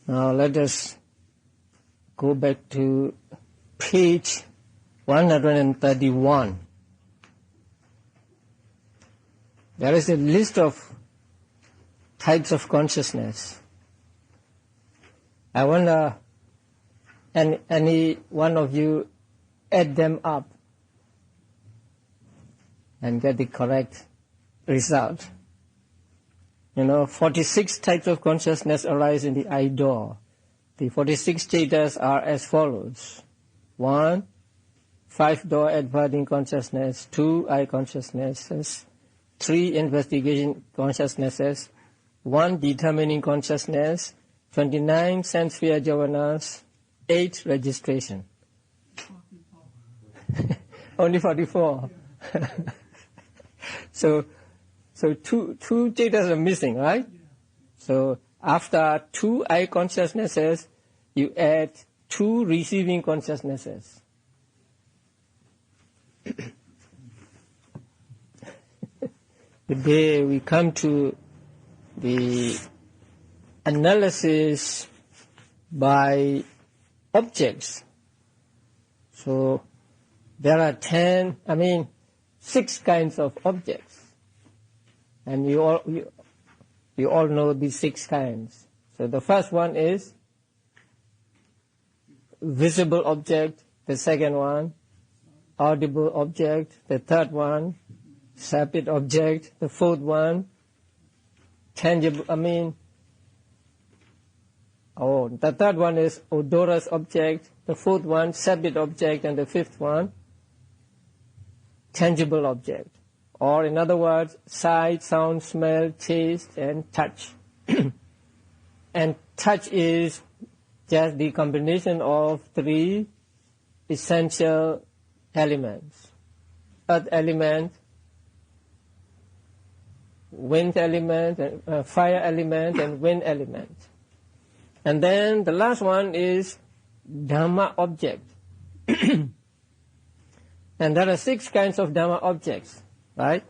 Now let us go back to page 131. There is a list of types of consciousness. I wonder, any one of you add them up and get the correct result. 46 types of consciousness arise in the I door. The 46 states are as follows. 1, 5 door adverting consciousness. 2, I consciousnesses. 3, investigation consciousnesses. 1, determining consciousness. 29, sense sphere jhavanas. 8, registration. Only 44. So two states are missing, right? So after 2 I consciousnesses, you add 2 receiving consciousnesses. Today we come to the analysis by objects. So there are 6 kinds of objects. And you all know these 6 kinds. So the first one is visible object. The second one, audible object. The third one, sapid object. The fourth one, tangible, the third one is odorous object. The fourth one, sapid object. And the fifth one, tangible object. Or in other words, sight, sound, smell, taste, and touch. And touch is just the combination of 3 essential elements. Earth element, wind element, fire element, and wind element. And then the last one is Dhamma object. And there are 6 kinds of Dhamma objects. Right?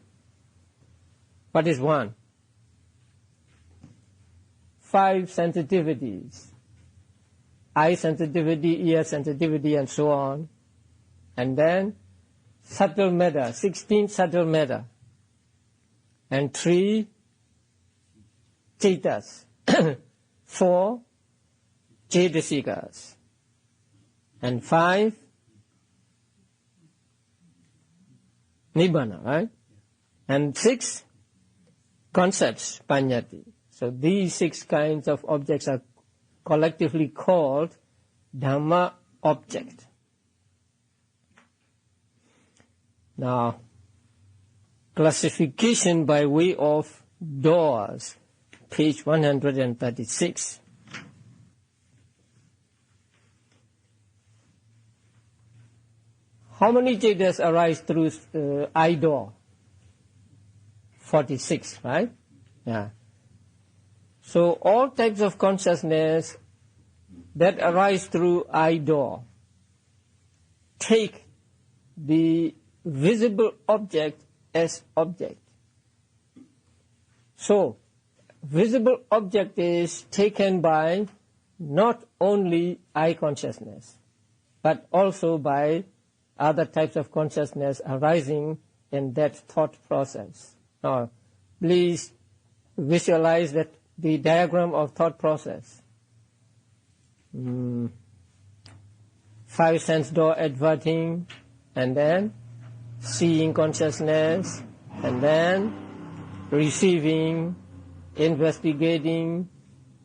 What is 1? 5 sensitivities. Eye sensitivity, ear sensitivity, and so on. And then subtle matter, 16 subtle matter. And 3 cetas, 4 cetasikas. And 5 nibbana, right? And 6 concepts, paññatti. So these 6 kinds of objects are collectively called Dhamma object. Now, classification by way of doors, page 136. How many cetas arise through I door? 46, right? Yeah. So all types of consciousness that arise through I door take the visible object as object. So visible object is taken by not only I consciousness, but also by other types of consciousness arising in that thought process. Now, please visualize that the diagram of thought process. 5 sense door adverting, and then seeing consciousness, and then receiving, investigating,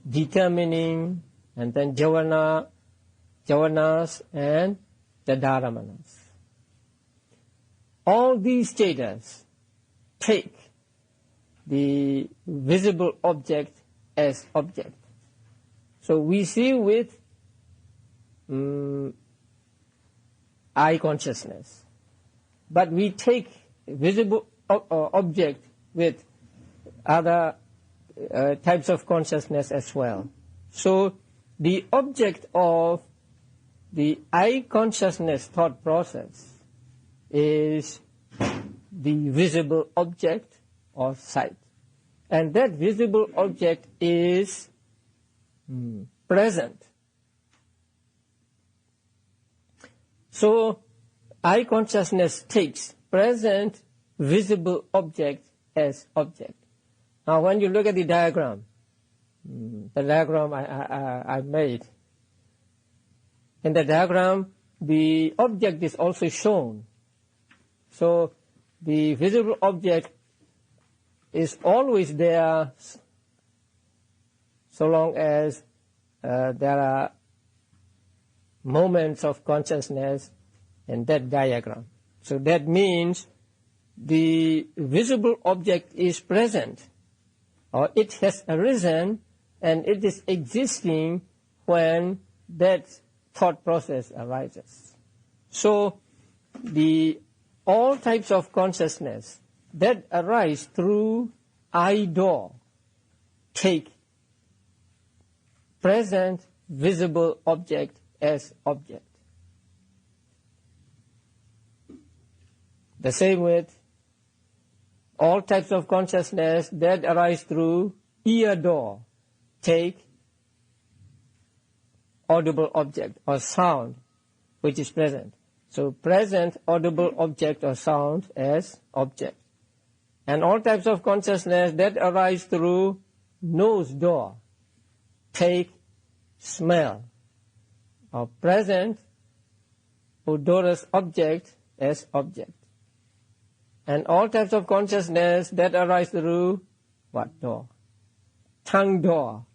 determining, and then jhavanas, and the dharamanas. All these states take the visible object as object. So we see with eye consciousness, but we take visible object with other types of consciousness as well. So the object of the eye consciousness thought process is the visible object or sight. And that visible object is present. So eye consciousness takes present visible object as object. Now when you look at the diagram I made, in the diagram the object is also shown. So the visible object is always there so long as there are moments of consciousness in that diagram. So that means the visible object is present, or it has arisen and it is existing when that thought process arises. So all types of consciousness that arise through eye door take present visible object as object. The same with all types of consciousness that arise through ear door take audible object or sound which is present. So present audible object or sound as object. And all types of consciousness that arise through nose door take smell or present odorous object as object. And all types of consciousness that arise through what door? Tongue door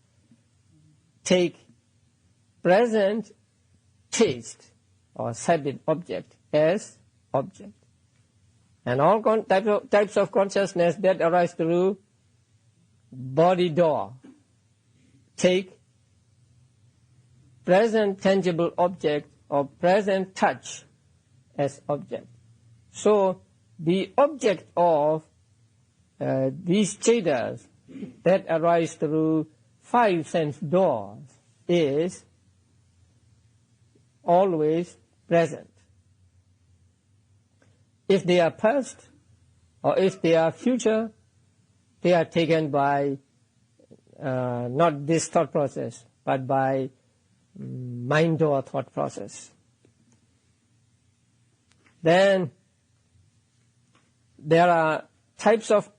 take present taste or sighted object as object. And all types of consciousness that arise through body door take present tangible object or present touch as object. So the object of these chetas that arise through 5 sense doors is always present. If they are past or if they are future, they are taken by not this thought process, but by mind door thought process. Then there are types of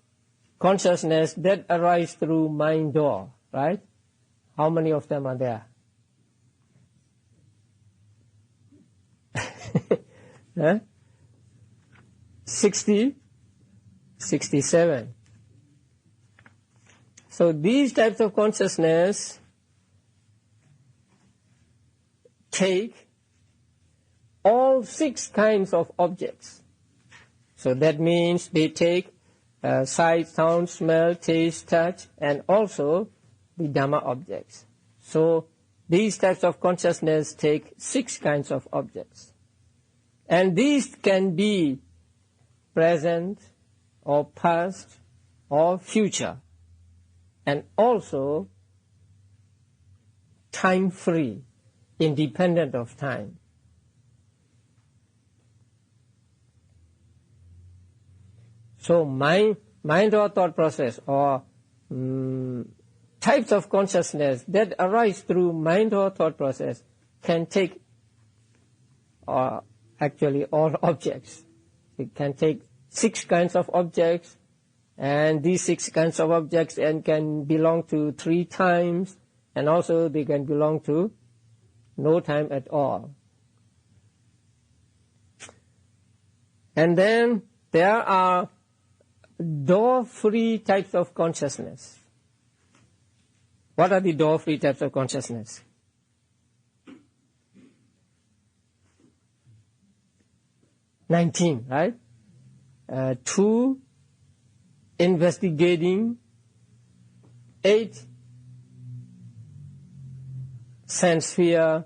consciousness that arise through mind door, right? How many of them are there? Huh? 60, 67. So these types of consciousness take all 6 kinds of objects. So that means they take sight, sound, smell, taste, touch, and also the Dhamma objects. So these types of consciousness take 6 kinds of objects. And these can be present or past or future, and also time-free, independent of time. So mind or thought process or types of consciousness that arise through mind or thought process can take actually all objects. It can take 6 kinds of objects, and these 6 kinds of objects can belong to 3 times, and also they can belong to no time at all. And then there are door-free types of consciousness. What are the door-free types of consciousness? $19, right? 2, investigating. 8, sense sphere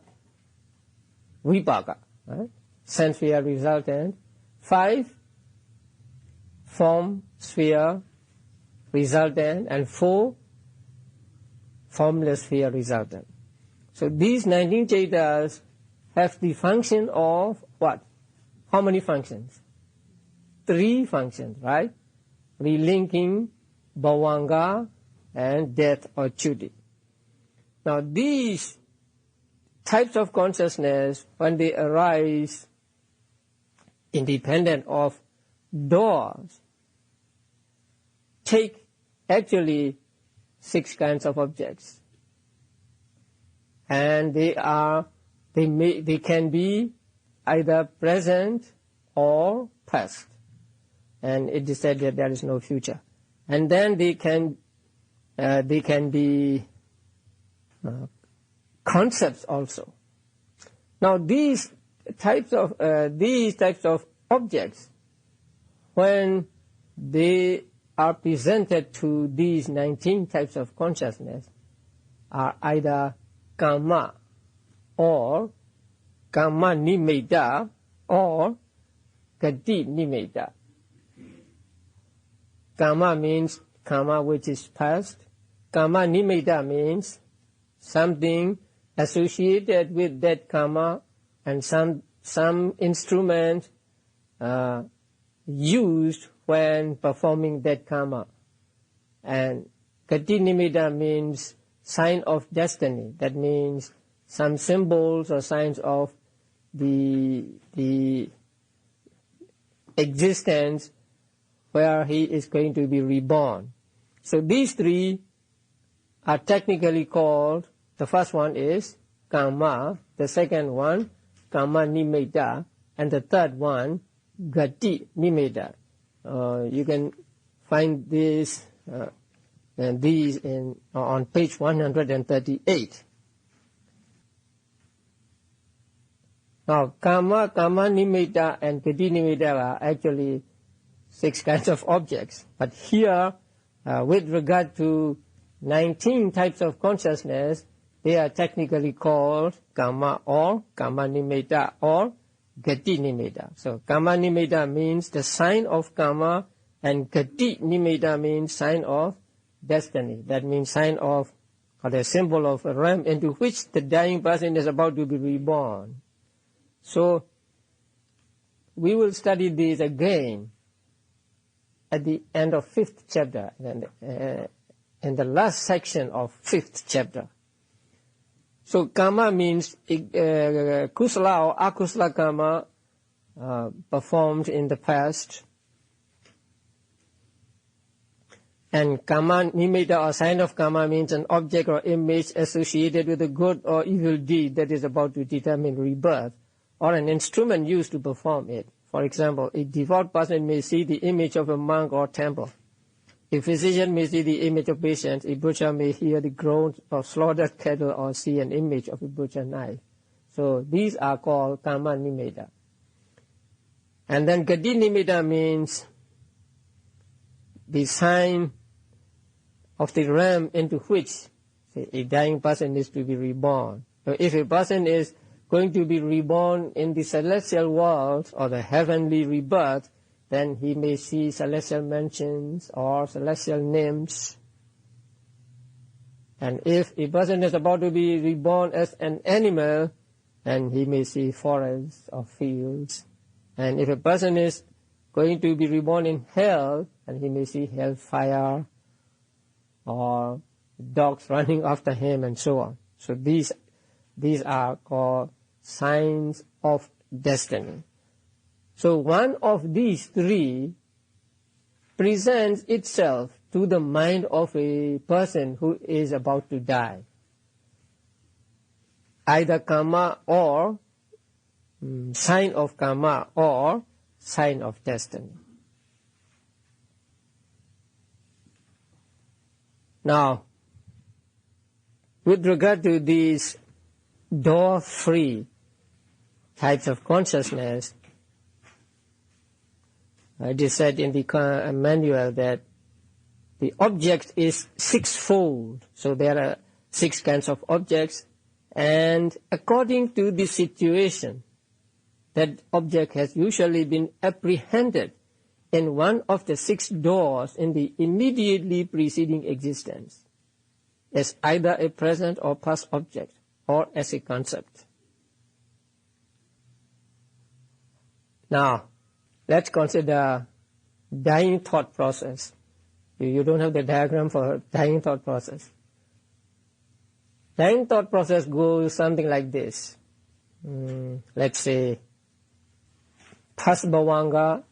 vipaka, right? Sense sphere resultant. 5, form sphere resultant, and 4, formless sphere resultant. So these 19 chetas have the function of what? How many functions? 3 functions, right? Relinking, bhavanga, and death or chuti. Now these types of consciousness, when they arise independent of doors, take actually 6 kinds of objects. And they can be either present or past. And it is said that there is no future. And then they can be concepts also. Now these types of objects, when they are presented to these 19 types of consciousness, are either karma or karma nimitta or gati nimitta. Karma means karma which is past. Karma nimitta means something associated with that karma and some instrument used when performing that karma. And gati nimitta means sign of destiny. That means some symbols or signs of the existence where he is going to be reborn. So these 3 are technically called, the first one is karma, the second one karma nimitta, and the third one gati nimitta. You can find these on page 138. Now karma nimitta and gati nimitta are actually 6 kinds of objects. But here, with regard to 19 types of consciousness, they are technically called karma or karma nimitta or gati nimitta. So karma nimitta means the sign of karma, and gati nimitta means sign of destiny. That means sign of, or the symbol of a realm into which the dying person is about to be reborn. So we will study these again at the end of 5th chapter, in the last section of 5th chapter. So karma means kusala or akusala karma performed in the past. And karma nimitta or sign of karma means an object or image associated with a good or evil deed that is about to determine rebirth, or an instrument used to perform it. For example, a devout person may see the image of a monk or temple. A physician may see the image of patients. A butcher may hear the groans of slaughtered cattle or see an image of a butcher knife. So these are called karma nimitta. And then gati nimitta means the sign of the realm into which, say, a dying person is to be reborn. So if a person is going to be reborn in the celestial world or the heavenly rebirth, then he may see celestial mansions or celestial nymphs. And if a person is about to be reborn as an animal, then he may see forests or fields. And if a person is going to be reborn in hell, then he may see hellfire or dogs running after him and so on. So these are called signs of destiny. So one of these 3 presents itself to the mind of a person who is about to die. Either karma or sign of karma or sign of destiny. Now, with regard to these door-free types of consciousness, it is said in the manual that the object is 6-fold. So there are 6 kinds of objects, and according to the situation, that object has usually been apprehended in one of the 6 doors in the immediately preceding existence, as either a present or past object, or as a concept. Now, let's consider dying thought process. You don't have the diagram for dying thought process. Dying thought process goes something like this. Let's say, past bhavanga,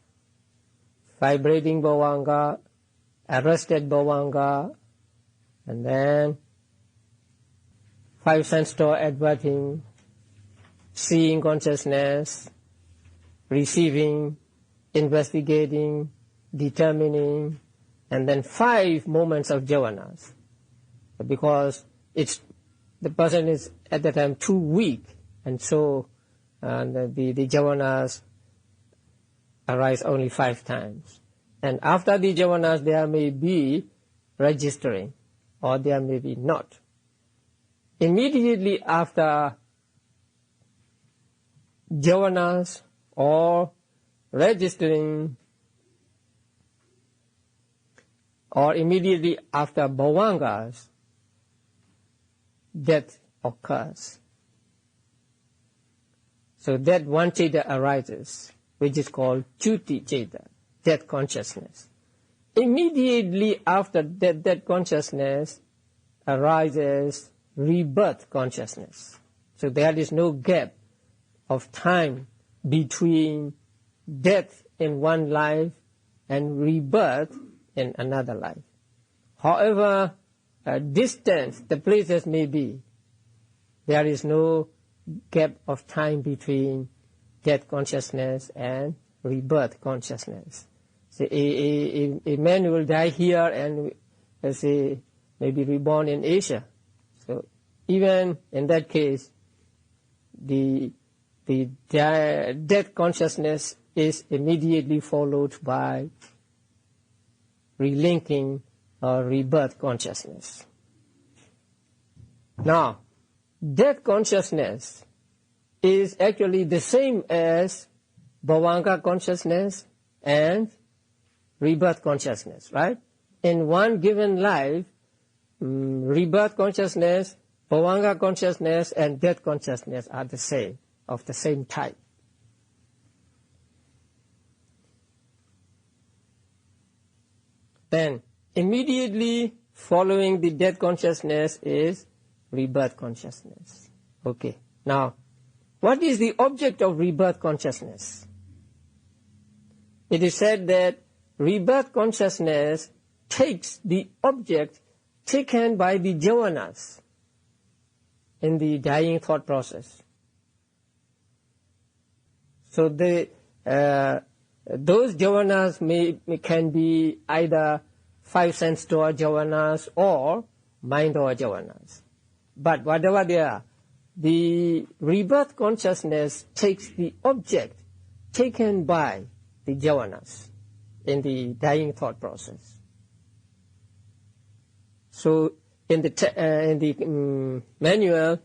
vibrating bhavanga, arrested bhavanga, and then 5 sense door adverting, seeing consciousness, receiving, investigating, determining, and then 5 moments of jhanas. Because the person is at the time too weak, and so the jhanas arise only 5 times. And after the jhanas there may be registering, or there may be not. Immediately after jhanas or registering, or immediately after bhavangas, death occurs. So that one ceta arises, which is called chuti ceta, death consciousness. Immediately after that consciousness arises rebirth consciousness. So there is no gap of time between death in one life and rebirth in another life. However distant the places may be, there is no gap of time between death consciousness and rebirth consciousness. So a man will die here and, let's say, maybe reborn in Asia. So even in that case, the death consciousness is immediately followed by relinking or rebirth consciousness. Now, death consciousness is actually the same as bhavanga consciousness and rebirth consciousness, right? In one given life, rebirth consciousness, bhavanga consciousness, and death consciousness are the same, of the same type. Then, immediately following the death consciousness is rebirth consciousness. Okay, now, what is the object of rebirth consciousness? It is said that rebirth consciousness takes the object taken by the jhanas in the dying thought process. So those jhanas can be either 5 sense door jhanas or mind door jhanas. But whatever they are, the rebirth consciousness takes the object taken by the jhanas in the dying thought process. So in the manual,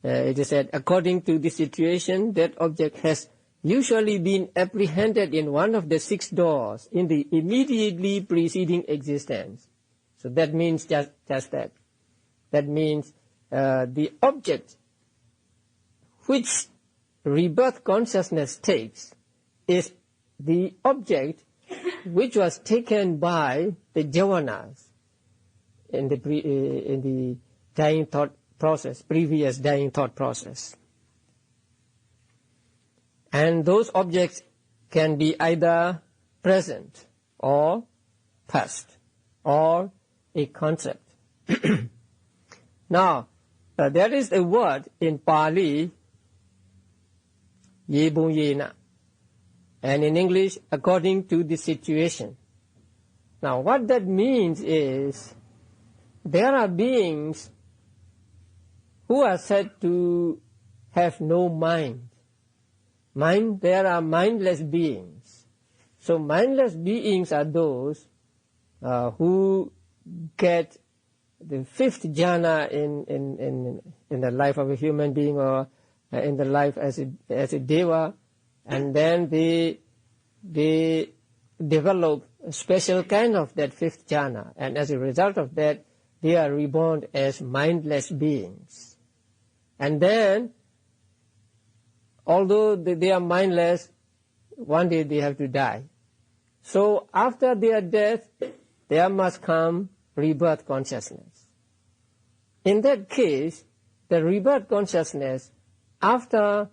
it is said, according to the situation, that object has usually been apprehended in one of the 6 doors in the immediately preceding existence. So that means just that. That means the object which rebirth consciousness takes is the object which was taken by the jhanas in the dying thought process, previous dying thought process. And those objects can be either present or past or a concept. Now, there is a word in Pali, yebun yena, and in English, according to the situation. Now, what that means is there are beings who are said to have no mind. There are mindless beings. So mindless beings are those who get the 5th jhana in the life of a human being or in the life as a deva, and then they develop a special kind of that 5th jhana, and as a result of that, they are reborn as mindless beings. And then, although they are mindless, one day they have to die. So after their death, there must come rebirth consciousness. In that case, the rebirth consciousness after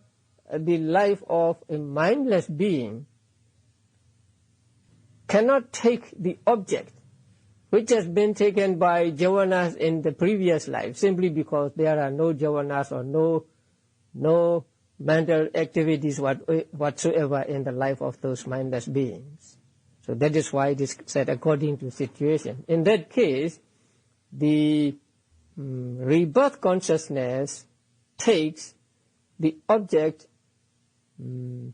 the life of a mindless being cannot take the object which has been taken by javanas in the previous life, simply because there are no javanas or no mental activities whatsoever in the life of those mindless beings. So that is why it is said according to situation. In that case, the rebirth consciousness takes the object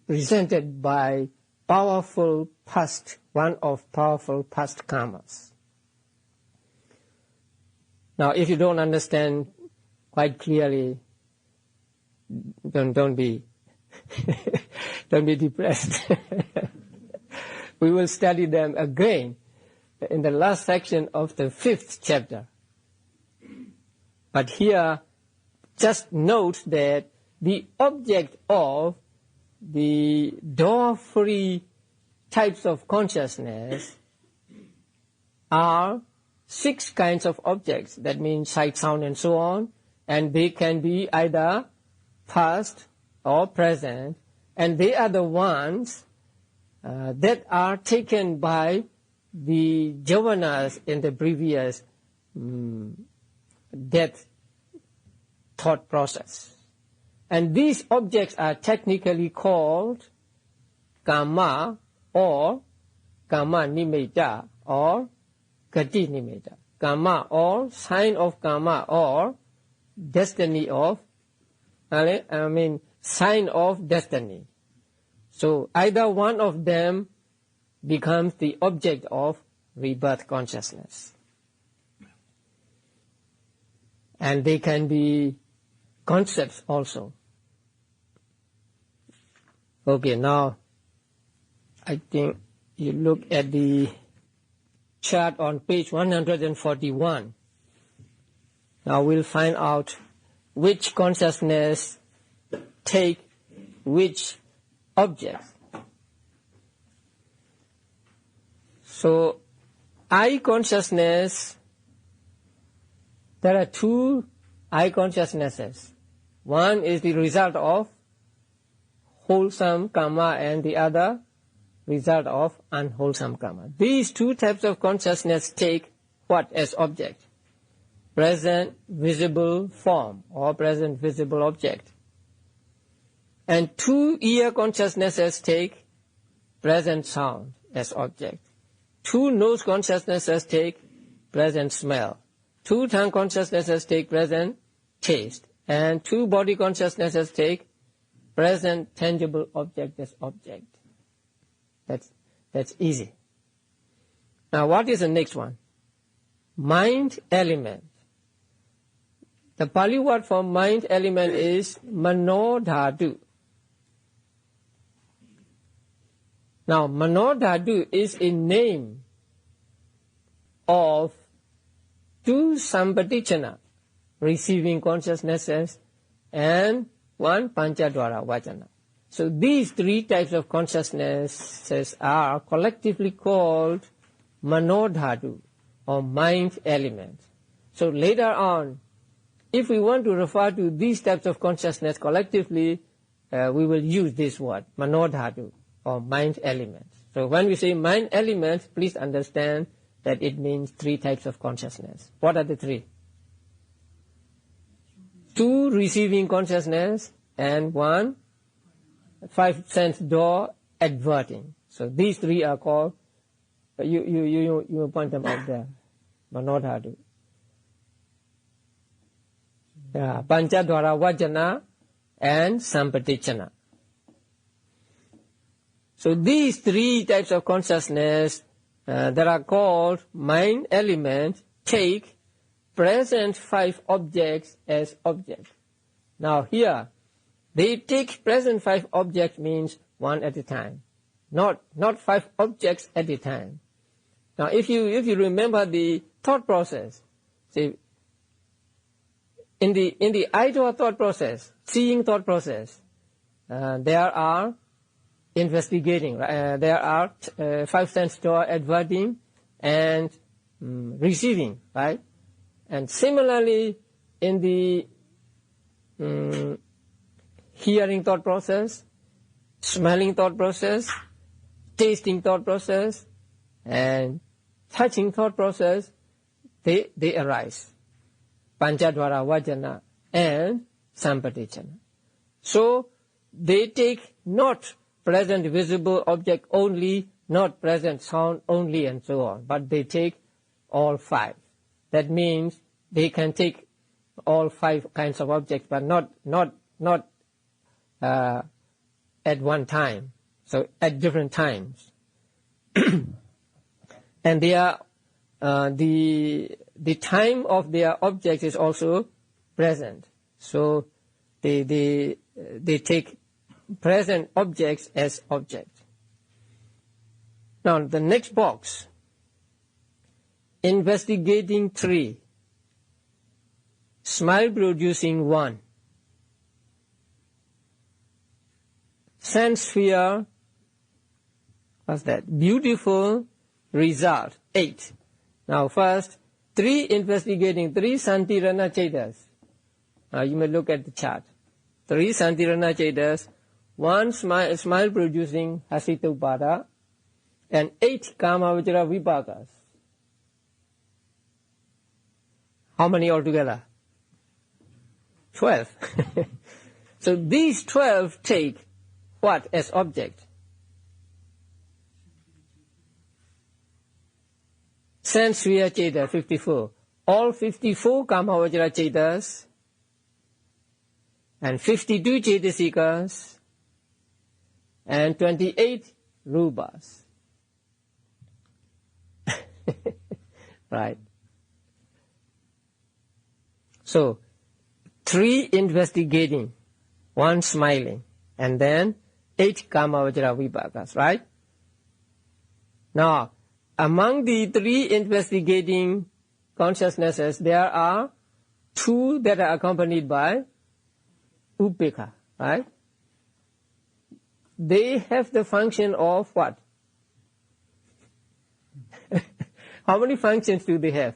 presented by powerful past, one of powerful past karmas. Now, if you don't understand quite clearly, don't be don't be depressed. We will study them again in the last section of the 5th chapter. But here, just note that the object of the door-free types of consciousness are 6 kinds of objects. That means sight, sound, and so on. And they can be either past or present. And they are the ones that are taken by the javanas in the previous death thought process. And these objects are technically called karma or karma nimitta or gati nimitta. Karma or sign of karma or destiny of, sign of destiny. So either one of them becomes the object of rebirth consciousness. And they can be concepts also. Okay, now I think you look at the chart on page 141. Now we'll find out which consciousness take which object. So, I consciousness, there are 2 I consciousnesses. One is the result of wholesome karma and the other result of unwholesome karma. These 2 types of consciousness take what as object? Present visible form or present visible object. And 2 ear consciousnesses take present sound as object. 2 nose consciousnesses take present smell. 2 tongue consciousnesses take present taste. And 2 body consciousnesses take present tangible object as object. That's easy. Now what is the next one? Mind element. The Pali word for mind element is manodhatu. Now, manodhatu is a name of 2 sampatichana, receiving consciousnesses, and 1 panchadwara vajana. So these 3 types of consciousnesses are collectively called manodhatu or mind element. So later on, if we want to refer to these types of consciousness collectively, we will use this word, manodhatu, or mind element. So when we say mind element, please understand that it means 3 types of consciousness. What are the 3? 2 receiving consciousness and 1 5 sense door adverting. So these 3 are called, you point them out there, manodhatu. Panchadwara vajana and sampatichana. So these 3 types of consciousness that are called mind element take present 5 objects as object. Now here, they take present 5 objects means 1 at a time, not 5 objects at a time. Now if you remember the thought process, see, in the idea thought process, seeing thought process, there are investigating, there are 5 sense door adverting and receiving, right? And similarly, in the hearing thought process, smelling thought process, tasting thought process, and touching thought process, they arise. Panchadvara Vajana and Sampatichana. So they take not present visible object only, not present sound only, and so on, but they take all five. That means they can take all five kinds of objects, but not at one time. So at different times, and they are the time of their object is also present. So they take present objects as object. Now the next box, investigating 3, smile producing 1, sense sphere, what's that? Beautiful result 8. Now first, 3 investigating 3 Santirana Chetas. Now you may look at the chart. 3 Santirana Chetas, 1 smile producing Hasita Upada, and 8 Kamavajra Vipakas. How many altogether? 12. So these 12 take what as object? Sense sphere Cheta 54. All 54 Kamavajra Chetas and 52 Chetasikas and 28 Rupas. Right. So 3 investigating, 1 smiling, and then 8 Kamavajra Vipakas, right? Now, among the 3 investigating consciousnesses, there are 2 that are accompanied by Upekha, right? They have the function of what? How many functions do they have?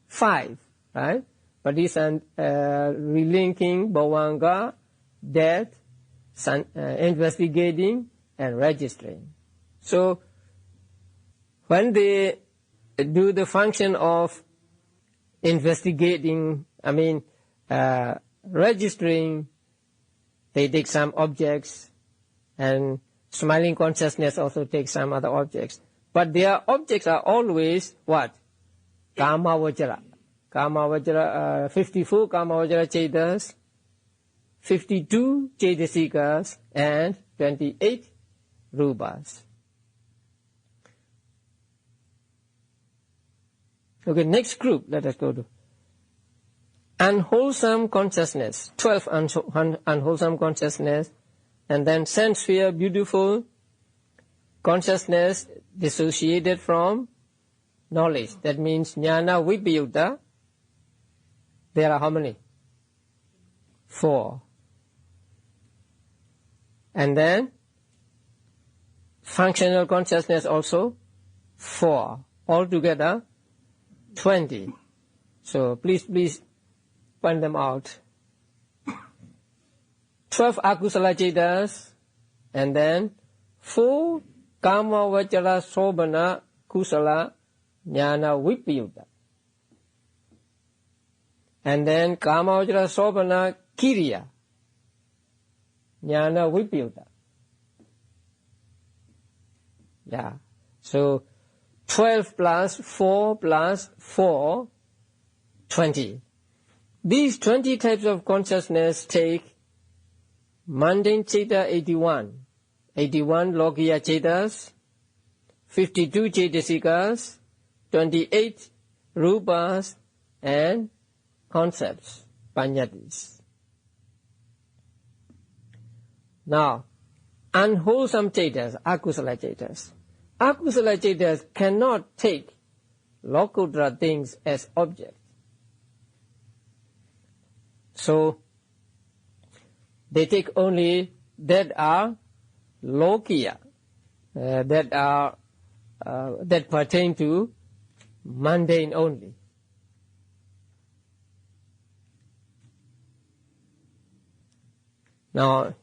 5, right? Patisan, relinking, bhavanga, death, investigating, and registering. So, when they do the function of investigating, registering, they take some objects, and smiling consciousness also takes some other objects. But their objects are always what? Kamavajra. Kamavajra, 54 Kamavajra Chetas, 52 Chetasikas, and 28 Rupas. Okay, next group, let us go to unwholesome consciousness, 12 unwholesome consciousness, and then sense sphere, beautiful consciousness dissociated from knowledge. That means jnana vipayutta. There are how many? 4. And then functional consciousness also 4. Altogether 20. So please point them out. 12 akusala chetas, and then 4 kama vachara sobhana kusala jnana vipayutta. And then kama vachara sobhana kiriya jnana vipayutta. Yeah. So 12 plus 4 plus 4, 20. These 20 types of consciousness take mundane Cheta 81, 81 Lokiya Chetas, 52 Chetasikas, 28 Rupas, and concepts, Panyatis. Now, unwholesome Chetas, Akusala Chetas. Akusala Chetas cannot take Lokutra things as object. So, they take only that are Lokiya, that pertain to mundane only. Now,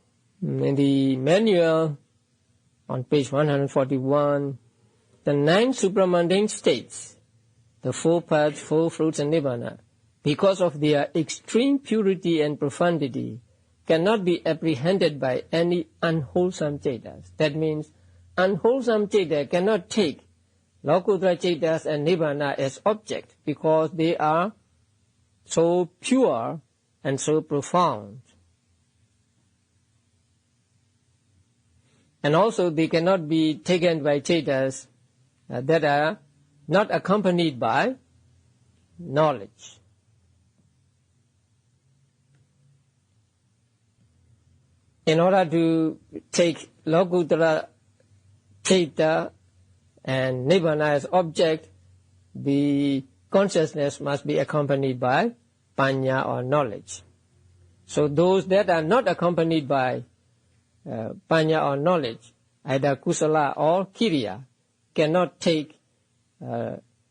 in the manual on page 141, the 9 supramundane states, the 4 paths, 4 fruits and nibbana, because of their extreme purity and profundity, cannot be apprehended by any unwholesome cetas. That means unwholesome ceta cannot take Lokuttara cetas and nibbana as object because they are so pure and so profound. And also they cannot be taken by cetas that are not accompanied by knowledge. In order to take Lokuttara ceta and nibbana as object, the consciousness must be accompanied by panya or knowledge. So those that are not accompanied by panya or knowledge, either kusala or kiriya, cannot take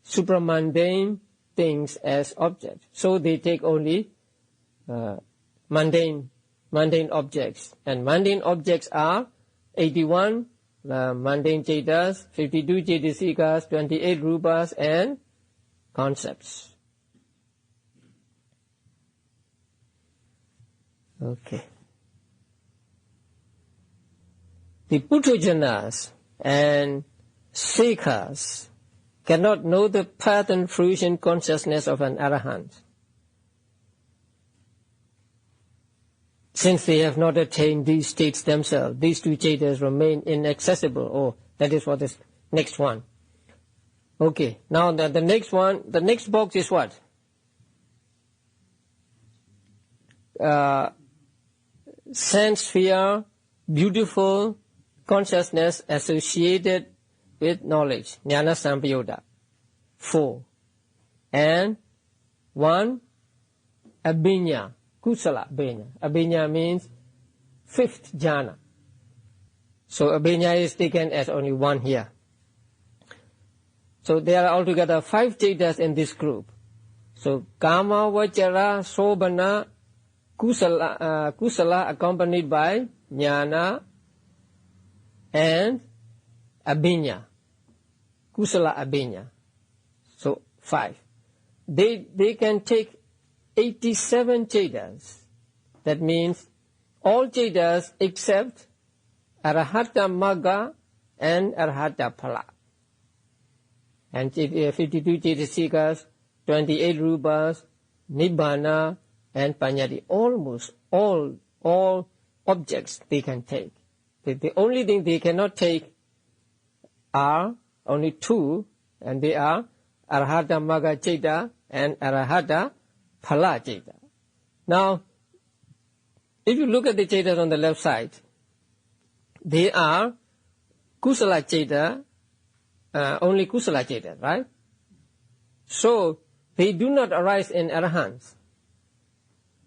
supramundane things as object. So they take only mundane objects. And mundane objects are 81 mundane cetas, 52 cetasikas, 28 rupas, and concepts. Okay. The Putthajanas and Sikhas cannot know the path and fruition consciousness of an arahant, since they have not attained these states themselves. These 2 cetas remain inaccessible. Oh, that is for this next one. Okay, now the next one, the next box is what? Sense sphere, beautiful consciousness associated with knowledge, jnana sampayoda, 4. And 1, abhinya, kusala abhinya. Abhinya means 5th jhana. So abhinya is taken as only 1 here. So there are altogether 5 cetas in this group. So kama, vachara, sobhana, kusala accompanied by jnana and abhinya, kusala abhinya. So 5. They can take 87 cetas. That means all cetas except arahata magga and arahata phala. And 52 cetasikas, 28 rupas, nibbana, and panyati. Almost all objects they can take. The only thing they cannot take are only 2, and they are arahata magga ceta and arahata phala ceta. Now, if you look at the cetas on the left side, they are kusala ceta, only kusala ceta, right? So they do not arise in arahants.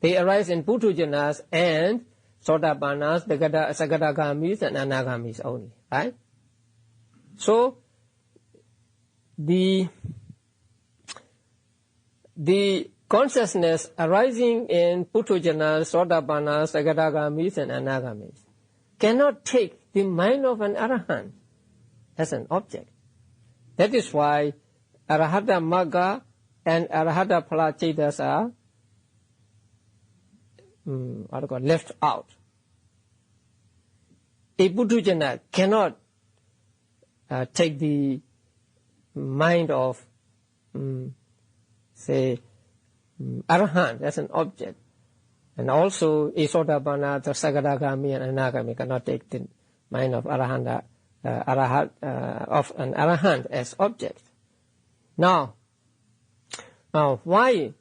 They arise in Putthajanas and Sotapannas, the Sakadagamis and Anagamis only, right? So the consciousness arising in Putthajanas, Sotapannas, Sakadagamis and Anagamis cannot take the mind of an arahant as an object. That is why arahata magga and arahata phala cetas are left out. A Puttujana cannot take the mind of, say, arahant as an object. And also a Sotapanna, the Sakadagami and Anagami cannot take the mind of of an arahant as object. Now why?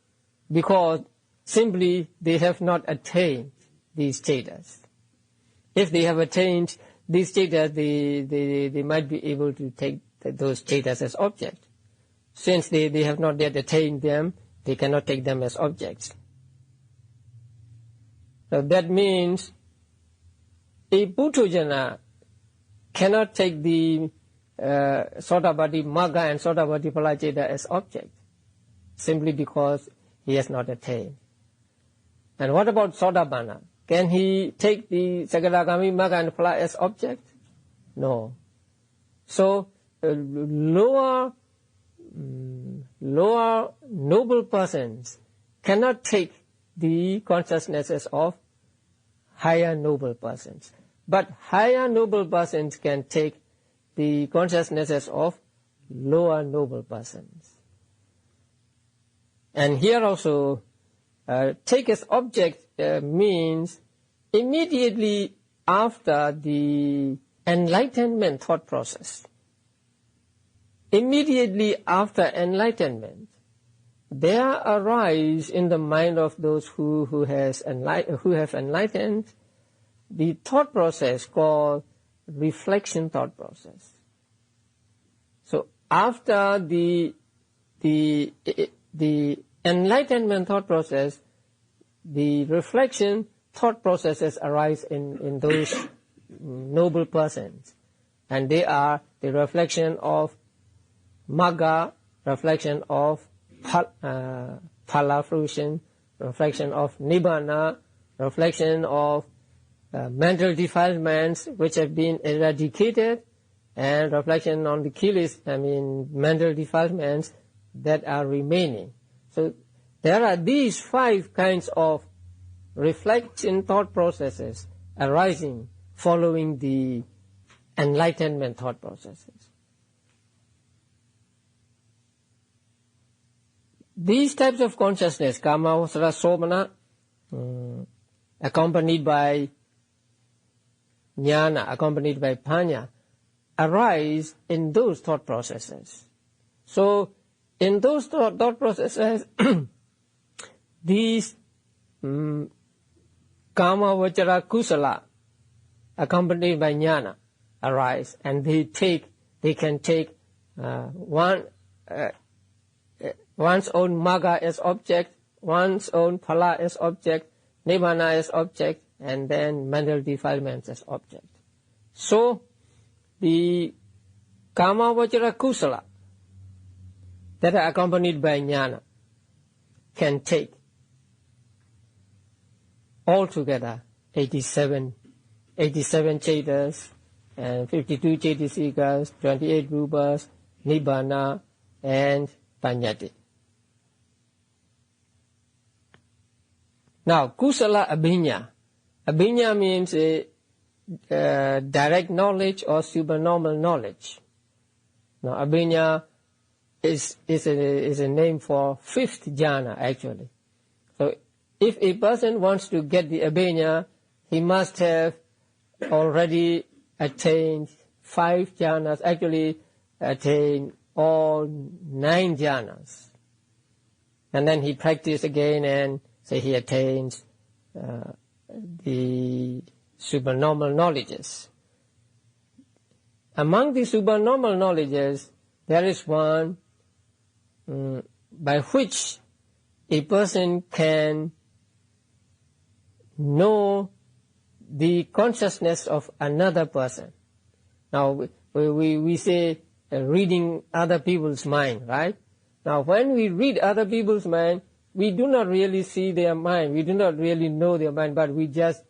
Because simply they have not attained these cetas. If they have attained these cetas, they might be able to take those cetas as object. Since they have not yet attained them, they cannot take them as objects. So that means a Puttujana cannot take the Sotapatti Magga and Sotapatti Phala ceta as object, simply because he has not attained. And what about Sotapanna? Can he take the Sakadagami Magga and Phala as object? No. So lower noble persons cannot take the consciousnesses of higher noble persons. But higher noble persons can take the consciousnesses of lower noble persons. And here also, take as object means immediately after the enlightenment thought process. Immediately after enlightenment, there arise in the mind of those who have enlightened the thought process called reflection thought process. So after the enlightenment thought process, the reflection thought processes arise in those noble persons, and they are the reflection of Magga, reflection of Phala fruition, reflection of Nibbana, reflection of mental defilements which have been eradicated, and reflection on the mental defilements that are remaining. So there are these 5 kinds of reflection thought processes arising following the enlightenment thought processes. These types of consciousness, Kama, Vasara, Somana, accompanied by Jnana, accompanied by Panya, arise in those thought processes. So in those thought processes, these Kama, Vachara, Kusala, accompanied by Jnana, arise, and they can take one's own Magga as object, one's own Phala as object, Nibbana as object, and then mental defilements as object. So the Kama, Vachara, Kusala that are accompanied by Jnana can take altogether 87 Chetas and 52 Chetasikas, 28 Rupas, Nibbana, and Panyati. Now, Kusala Abhinya. Abhinya means direct knowledge or supernormal knowledge. Now, Abhinya is a name for 5th jhana, actually. So, if a person wants to get the Abhinya, he must have already attained 5 jhanas, actually attained all 9 jhanas. And then he practices again and say he attains the supernormal knowledges. Among the supernormal knowledges, there is one by which a person can know the consciousness of another person. Now, we say reading other people's mind, right? Now, when we read other people's mind, we do not really see their mind. We do not really know their mind, but we just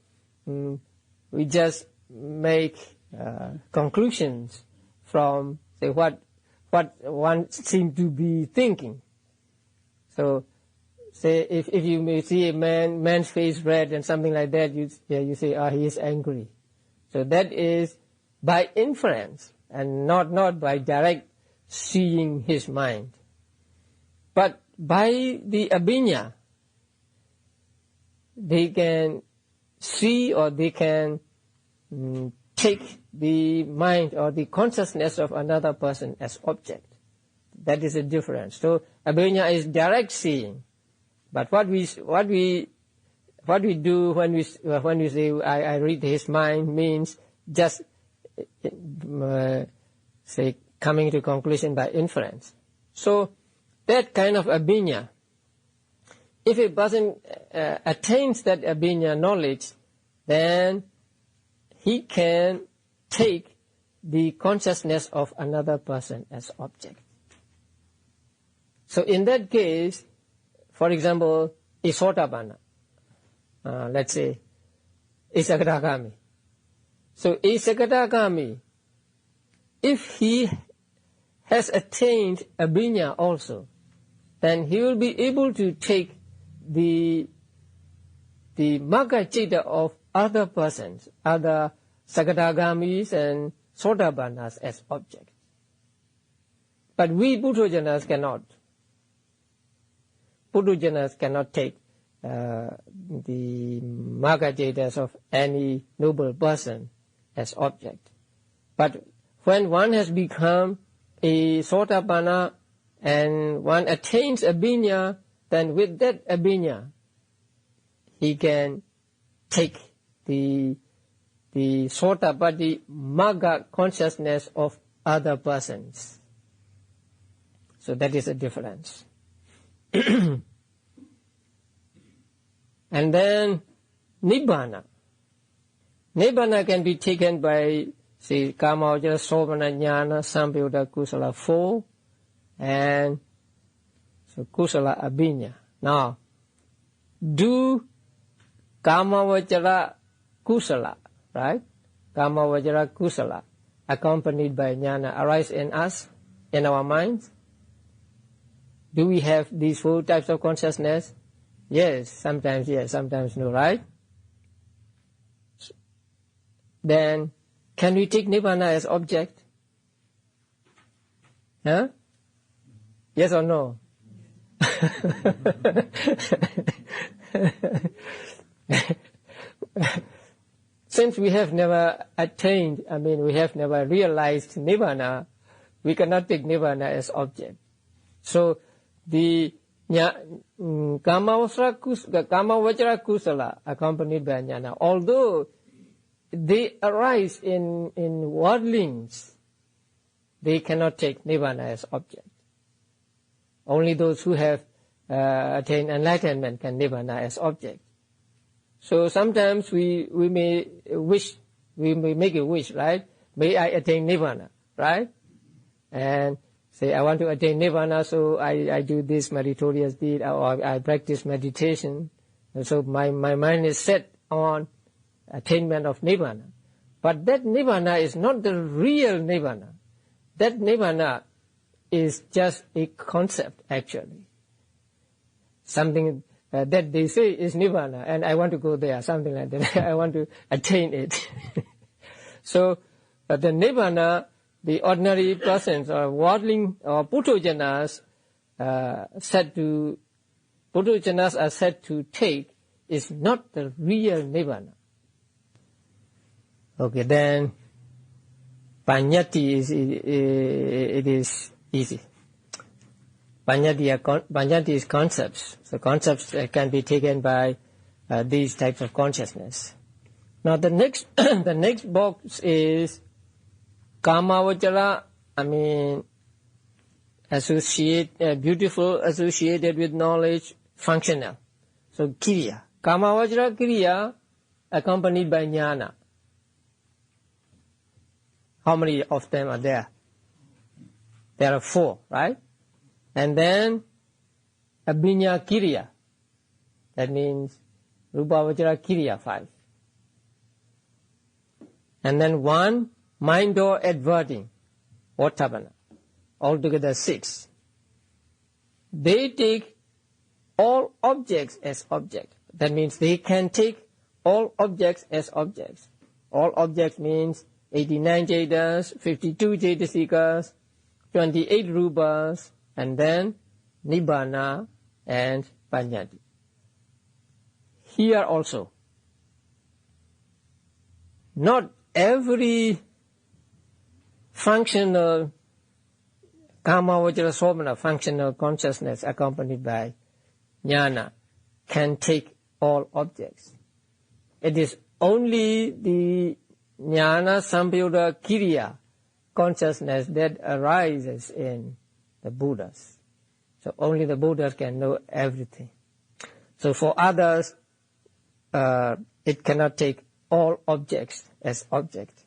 make conclusions from, say, what one seems to be thinking. So, say if you may see a man's face red and something like that, you say, he is angry. So that is by inference and not by direct seeing his mind. But by the Abhinya, they can see or they can take the mind or the consciousness of another person as object. That is a difference. So Abhinya is direct seeing. But what we do when we say I read his mind means just say coming to conclusion by inference. So that kind of Abhinya, if a person attains that Abhinya knowledge, then he can take the consciousness of another person as object. So in that case, for example, a Sotapanna, let's say, a Sakadagami. So a Sakadagami, if he has attained Abhinya also, then he will be able to take the Magga Citta of other persons, other Sakadagamis and Sotapannas as object. But we Putthajanas cannot. Putthajanas cannot take the Magga Cittas of any noble person as object. But when one has become a Sotapanna and one attains Abhinya, then with that Abhinya, he can take the Sotapatti Magga consciousness of other persons. So that is a difference. And then Nibbana. Nibbana can be taken by, say, Kamavajra, Sovana, Jnana, Samyutta, Kusala 4, and so Kusala Abhinya. Now, do Kamavajra Kusala, right? Kamavajra Kusala, accompanied by Jnana, arise in us, in our minds? Do we have these 4 types of consciousness? Yes, sometimes no, right? Then, can we take Nibbana as object? Huh? Yes or no? Since we have never attained, we have never realized Nibbana, we cannot take Nibbana as object. So, the Kamavajra Kusala accompanied by Jnana, although they arise in worldlings, they cannot take Nibbana as object. Only those who have attained enlightenment can Nibbana as object. So sometimes we may make a wish, right? May I attain Nibbana, right? And say, I want to attain Nibbana, so I do this meritorious deed, or I practice meditation. And so my mind is set on attainment of Nibbana. But that Nibbana is not the real Nibbana. That Nibbana is just a concept, actually. Something that they say is Nibbana, and I want to go there, something like that. I want to attain it. So the Nibbana, the ordinary persons or worldling or Putthajanas are said to take is not the real Nibbana. Okay, then Panyati is easy. Panyati is concepts. So concepts can be taken by these types of consciousness. Now the next box is Kamavajra, beautiful, associated with knowledge, functional. So Kiriya. Kamavajra Kiriya accompanied by Jnana. How many of them are there? There are 4, right? And then Abhinya Kiriya. That means Rupavajra Kiriya 5. And then 1 mind door adverting, Ottapana. Altogether 6. They take all objects as object. That means they can take all objects as objects. All objects means 89 Jaitas, 52 Jaitasikas, 28 Rupas, and then Nibbana and Panyati. Here also, not every functional Kamavajra Somana, functional consciousness accompanied by Jnana, can take all objects. It is only the Jnana Samyutta Kiriya consciousness that arises in the Buddhas. So only the Buddhas can know everything. So for others, it cannot take all objects as object.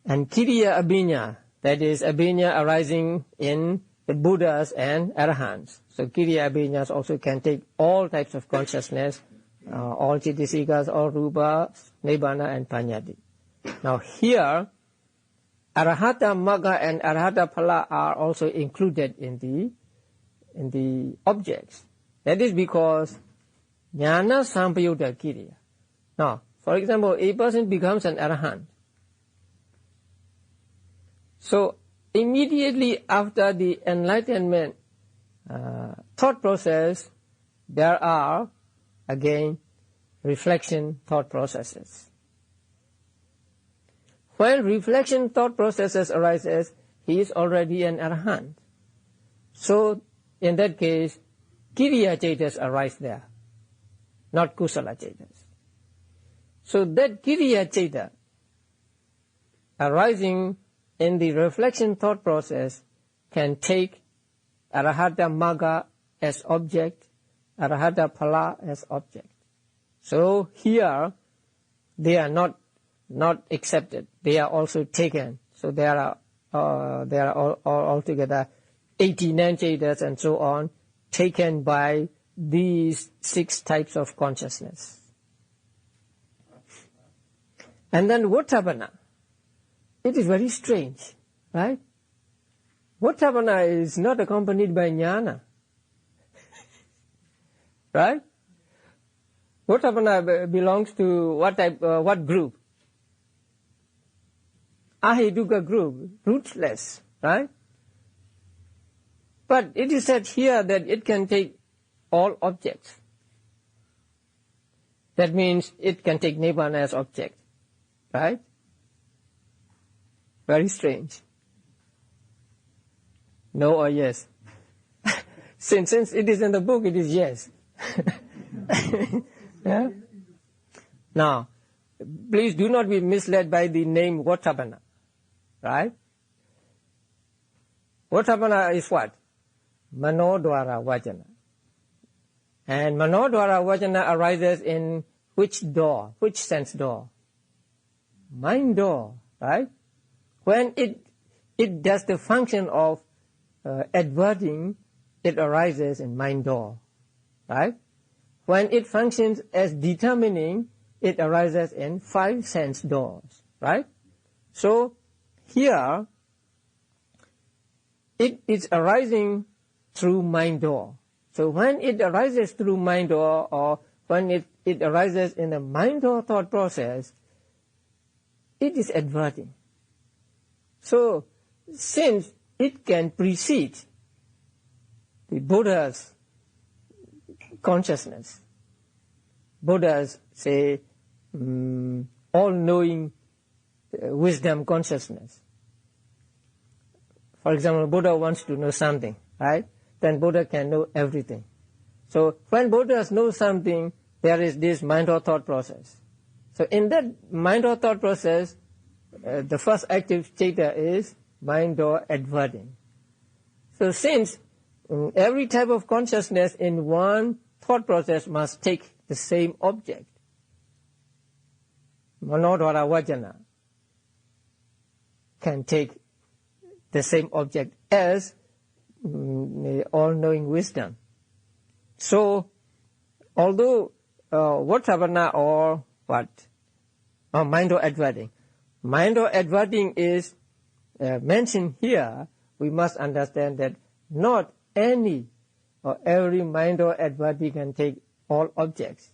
And Kiriya Abhinya, that is Abhinya arising in the Buddhas and Arahants. So Kiriya Abhinyas also can take all types of consciousness all Chitisikas, all Rupas, Nibbana and Panyati. Now here, Arahata Magga and Arahata Phala are also included in the objects. That is because Jnana Sampayutta Kiriya. Now, for example, a person becomes an Arahant. So, immediately after the enlightenment thought process, there are, again, reflection thought processes. When reflection thought processes arises, he is already an Arahant. So, in that case, Kiriya Cetas arise there, not Kusala Cetas. So that Kiriya Ceta arising in the reflection thought process can take Arahata Magga as object, Arahata Phala as object. So here they are not accepted; they are also taken. So there are altogether 89 Cetas and so on taken by these 6 types of consciousness. And then Vottabana. It is very strange, right? Vottabana is not accompanied by jnana. Right? Vottabana belongs to what group? Ahetuka group, rootless, right? But it is said here that it can take all objects. That means it can take Nibbana as object, right? Very strange. No or yes? Since it is in the book, it is yes. Yeah? Now, please do not be misled by the name Vottabana, right? Vottabana is what? Manodwara Vajana. And Manodwara Vajana arises in which door? Which sense door? Mind door, right? When it does the function of adverting, it arises in mind door, right? When it functions as determining, it arises in 5 sense doors, right? So here, it is arising through mind door. So when it arises through mind door, or when it arises in the mind door thought process, it is adverting. So since it can precede the Buddha's consciousness, Buddha's, say, all-knowing wisdom consciousness. For example, Buddha wants to know something, right? Then Buddha can know everything. So when Buddha knows something, there is this mind or thought process. So in that mind or thought process, the first active Ceta is mind or adverting. So since every type of consciousness in one thought process must take the same object, Manodwara Vajana can take the same object as all-knowing wisdom. So, although Vottabana or what? Or mind or adverting. Mind or adverting is mentioned here, we must understand that not any or every mind or adverting can take all objects.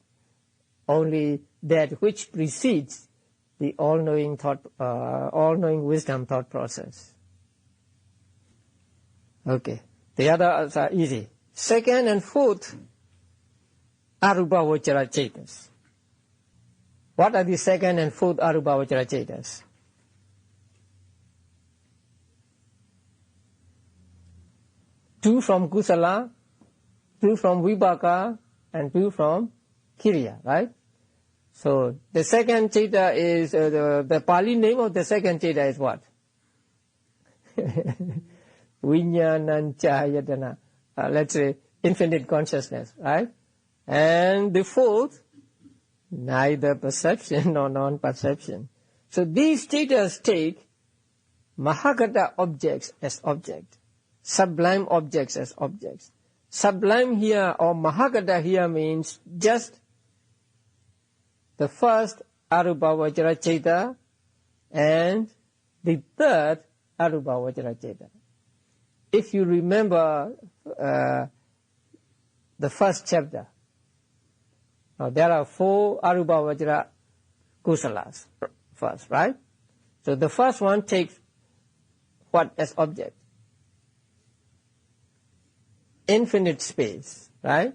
Only that which precedes the all-knowing thought, all-knowing wisdom thought process. Okay, the others are easy. Second and fourth, Arupa Vachara Cetas. What are the second and fourth Arupa Vachara Cetas? Two from Kusala, two from Vipaka, and two from Kiriya, right? So the second Ceta is, the Pali name of the second Ceta is what? Vijnananchayatana, let's say infinite consciousness, right? And the fourth, neither perception nor non-perception. So these Cetas take Mahagata objects as object, sublime objects as objects. Sublime here or Mahagata here means just the first Arupa Vajra Chaita and the third Arupa Vajra Chaita. If you remember the first chapter, now there are 4 Arupa Vajra Kusalas first, right? So the first one takes what as object? Infinite space, right?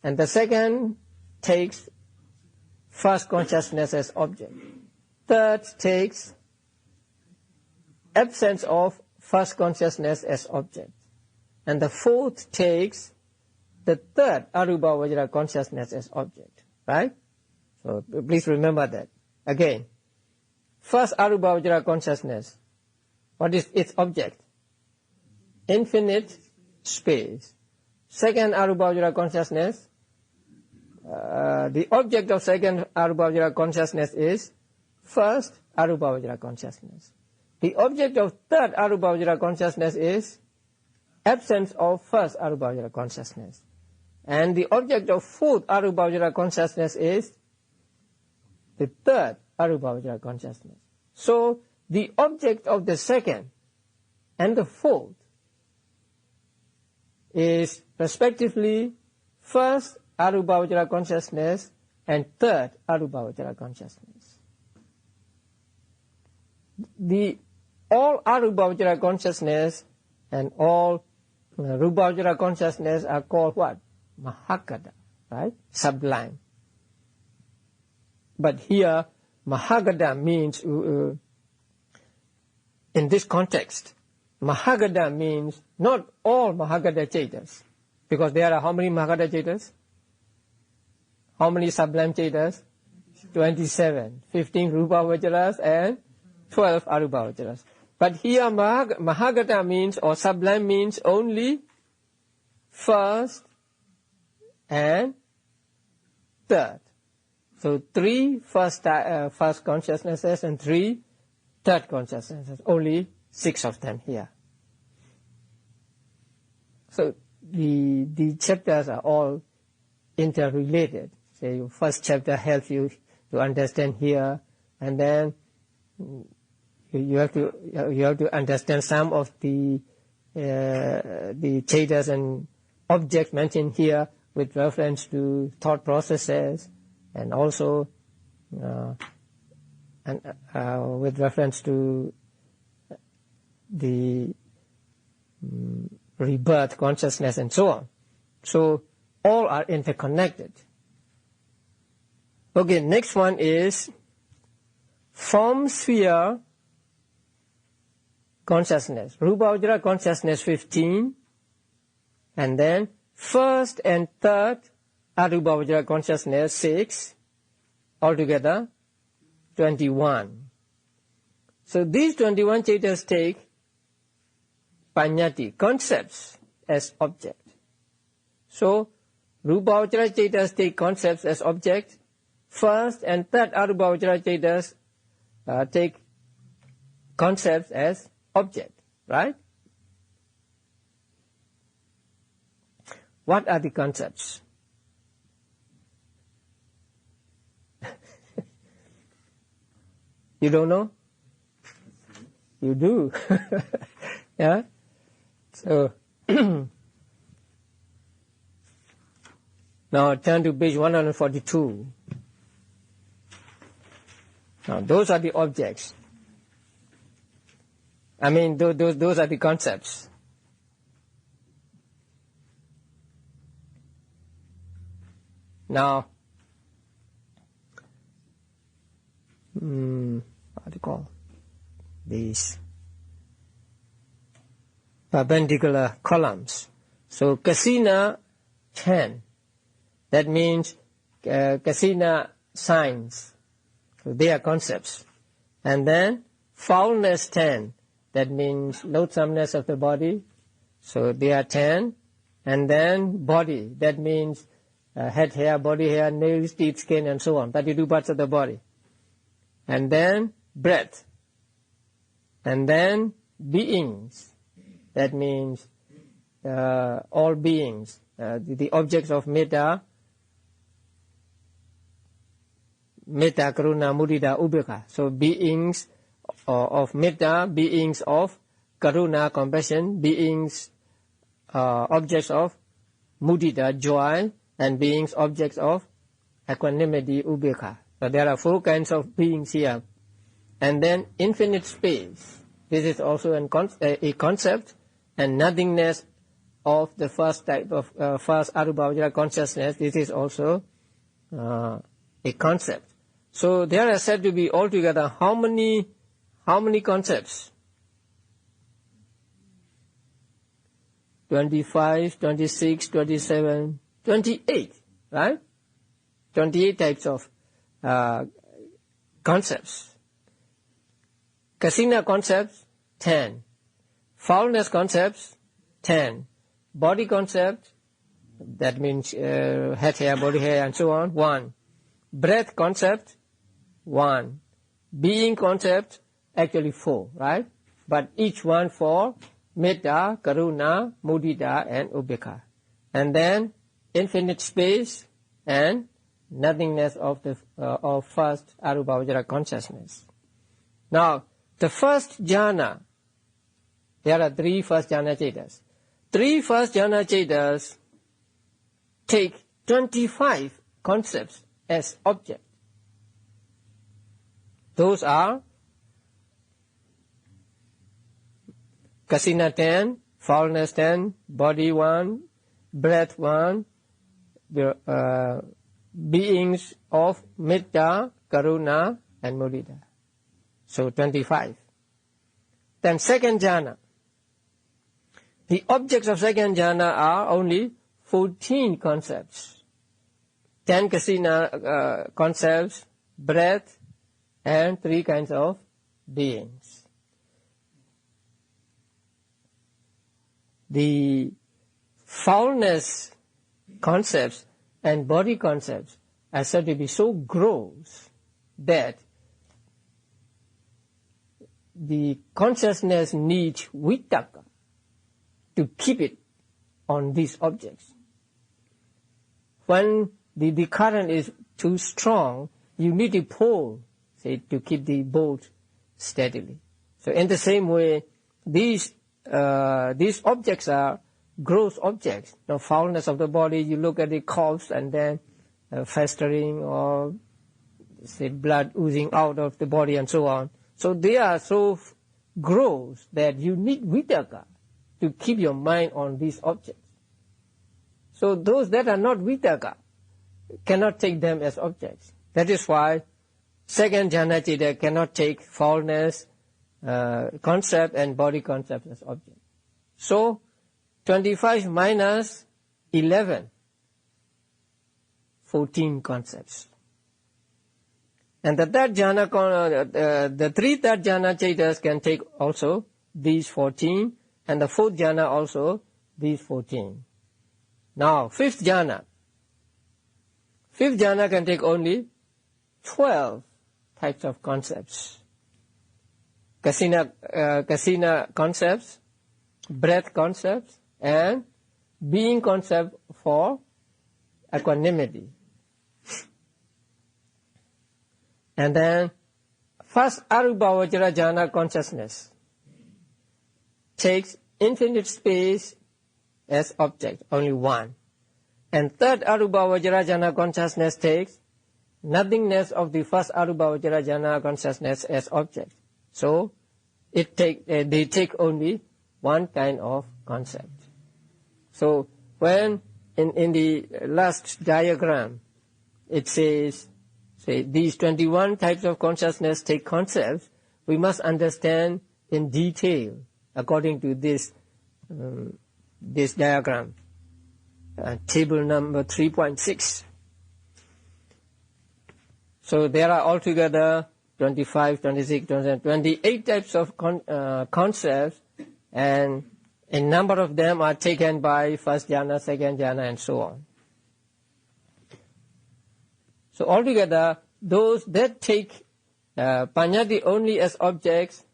And the second takes first consciousness as object. Third takes absence of first consciousness as object. And the fourth takes the third Arupa Vajra consciousness as object, right? So please remember that. Again, first Arupa Vajra consciousness, what is its object? Infinite space. Second Arupa Vajra consciousness, the object of second Arupa Vajra consciousness is first Arupa Vajra consciousness. The object of third Arupa Vajra consciousness is absence of first Arupa Vajra consciousness. And the object of fourth Arupa Vajra consciousness is the third Arupa Vajra consciousness. So the object of the second and the fourth is respectively first Arupa Vajra consciousness and third Arupa Vajra consciousness. All Arupa Vajra consciousness and all Rupa Vajra consciousness are called what? Mahagata, right? Sublime. But here, Mahagata means, in this context, Mahagata means not all Mahagata Chaitas. Because there are how many Mahagata Chaitas? How many sublime Chaitas? 27. 15 Rupa Vajras and 12 Arupa Vajras. But here Mahagata means, or sublime means only first and third. So 3 first consciousnesses and 3 third consciousnesses. Only 6 of them here. So the chapters are all interrelated. So your first chapter helps you to understand here, and then you have to understand some of the chaitas and objects mentioned here with reference to thought processes, and also with reference to the rebirth consciousness and so on. So all are interconnected. Okay, next one is form sphere consciousness. Rupa Vajra consciousness 15, and then first and third Arupa Vajra consciousness 6, altogether 21. So these 21 chaitas take Panyati, concepts, as object. So Rupa Vajra chaitas take concepts as object. First and third Arupa Vajra chaitas take concepts as object, right? What are the concepts? You don't know? You do. Yeah? So, now turn to page 142. Now, those are the objects. I mean, those are the concepts. Now, what do you call these perpendicular columns? So, Kasina 10, that means Kasina signs. So they are concepts. And then foulness 10, that means loathsomeness of the body. So they are 10. And then body, that means head hair, body hair, nails, teeth, skin, and so on. 32 parts of the body. And then breath. And then beings, that means all beings, the objects of metta, Metta, Karuna, Mudita, Upekkha. So beings of Metta, beings of Karuna, compassion, beings objects of Mudita, joy, and beings objects of equanimity, Upekkha. So there are 4 kinds of beings here. And then infinite space. This is also a concept, and nothingness of the first type of first Arubhavajara consciousness. This is also a concept. So there are said to be altogether how many concepts? 25, 26, 27, 28, right? 28 types of concepts. Kasina concepts, 10. Foulness concepts, 10. Body concept, that means head hair, body hair, and so on, 1. Breath concept, 1. Being concept, actually 4, right? But each one for Metta, Karuna, Mudita, and Upekkha. And then infinite space and nothingness of the of first Arubhavajara consciousness. Now, the first jhana, there are 3 first jhana chetas. 3 first jhana chetas take 25 concepts as object. Those are Kasina 10, foulness 10, body 1, breath 1, beings of Metta, Karuna, and Mudita. So 25. Then second jhana. The objects of second jhana are only 14 concepts. 10 Kasina concepts, breath, and 3 kinds of beings. The foulness concepts and body concepts are said to be so gross that the consciousness needs vitakka to keep it on these objects. When the current is too strong, you need to pull, say, to keep the boat steadily. So in the same way, these objects are gross objects. Now, foulness of the body, you look at the corpse and then festering or say blood oozing out of the body and so on. So they are so gross that you need vitakka to keep your mind on these objects. So those that are not vitakka cannot take them as objects. That is why second jhana citta cannot take foulness concept and body concept as object. So 25 minus 11, 14 concepts. And the third jhana, the 3 third jhana chaitas can take also these 14, and the 4th jhana also these 14. Now, 5th jhana. 5th jhana can take only 12 types of concepts. Kasina concepts, breath concepts, and being concept for equanimity. And then first Arubhavajara jhana consciousness takes infinite space as object, only 1. And third Arubhavajara jhana consciousness takes nothingness of the first Arubhavajara jhana consciousness as object. So they take only 1 kind of concept. So when in the last diagram it says, say, these 21 types of consciousness take concepts, we must understand in detail according to this diagram, table number 3.6. So there are altogether 25, 26, 27, 28 types of concepts, and a number of them are taken by first jhana, second jhana, and so on. So altogether, those that take Paññatti only as objects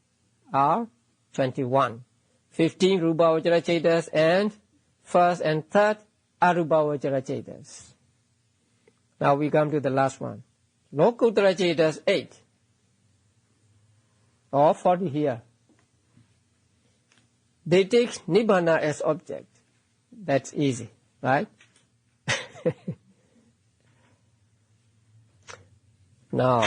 are 21. 15 Rubhavajara Chaitas and first and third Arubhavajara Chaitas. Now we come to the last one. Lokuttara Cetas 8 or 40 here. They take Nibbana as object. That's easy, right? Now,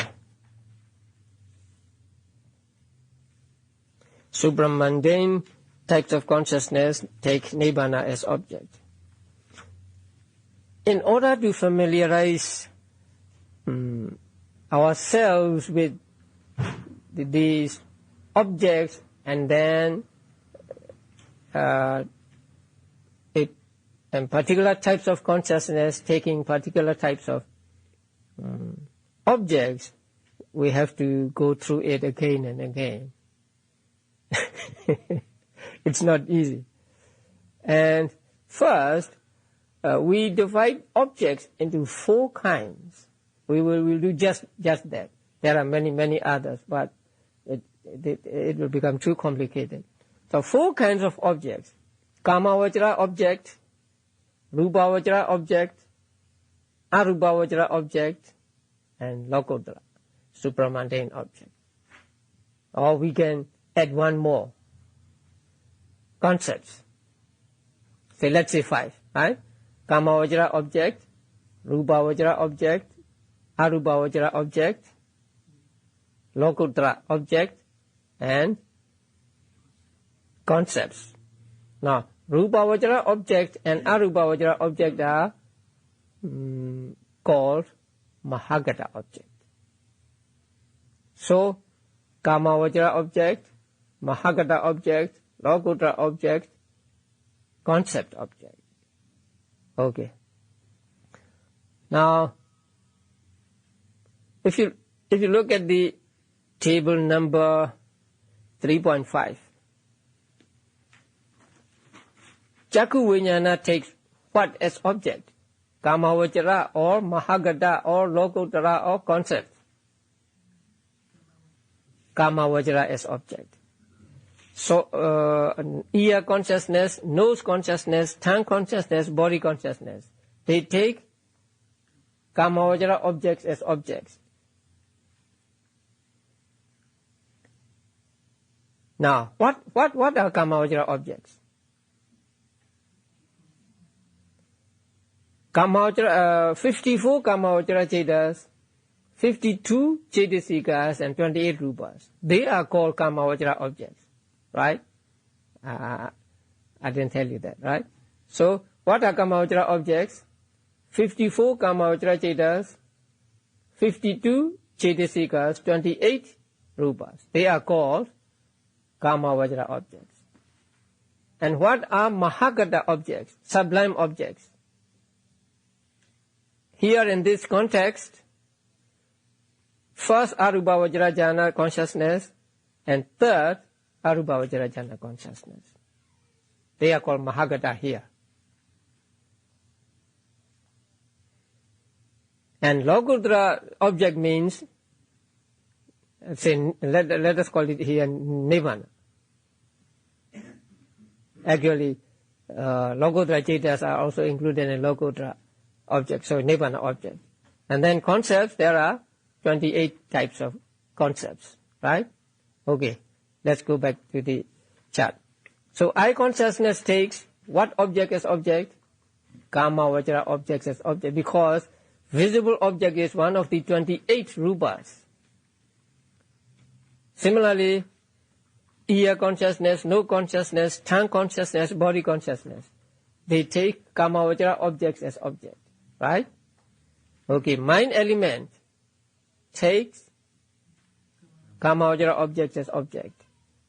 supramundane types of consciousness take Nibbana as object. In order to familiarize ourselves with these objects, and then and particular types of consciousness taking particular types of objects, we have to go through it again and again. It's not easy. And first, we divide objects into 4 kinds. We'll do just that. There are many others, but it will become too complicated. So 4 kinds of objects: Kamavajra object, Rupavajra object, Arupavajra object, and Lokuttara, supramundane object. Or we can add one more: concepts. So let's say 5, right? Kamavajra object, Rupavajra object, Arupavajra object, Lokuttara object, and concepts. Now, Rupavajra object and Arupavajra object are called Mahagata object. So, Kamavajra object, Mahagata object, Lokuttara object, concept object. Okay. Now, if you look at the table number 3.5, Chakku Vijnana takes what as object? Kamavajra or Mahagata or Lokuttara or concept? Kamavajra as object. So, ear consciousness, nose consciousness, tongue consciousness, body consciousness, they take Kamavajra objects as objects. Now, what are Kamavajra objects? 54 Kamavajra Cetas, 52 Cetasikas, and 28 Rupas. They are called Kamavajra objects, right? I didn't tell you that, right? So, what are Kamavajra objects? 54 Kamavajra Cetas, 52 Cetasikas, 28 Rupas. They are called Kamavajra objects. And what are Mahagata objects, sublime objects? Here in this context, first Arupavajra Jhana consciousness and third Arupavajra Jhana consciousness. They are called Mahagata here. And Lokuttara object means, say, let us call it here Nibbana. Actually, Lokuttara Cetas are also included in Lokuttara object, so Nibbana object. And then concepts, there are 28 types of concepts, right? Okay, let's go back to the chart. So eye consciousness takes what object as object? Kamavajra objects as object, because visible object is one of the 28 rupas. Similarly, ear consciousness, nose consciousness, tongue consciousness, body consciousness, they take Kamavajra objects as object. Right? Okay, mind element takes Kamavajra objects as object.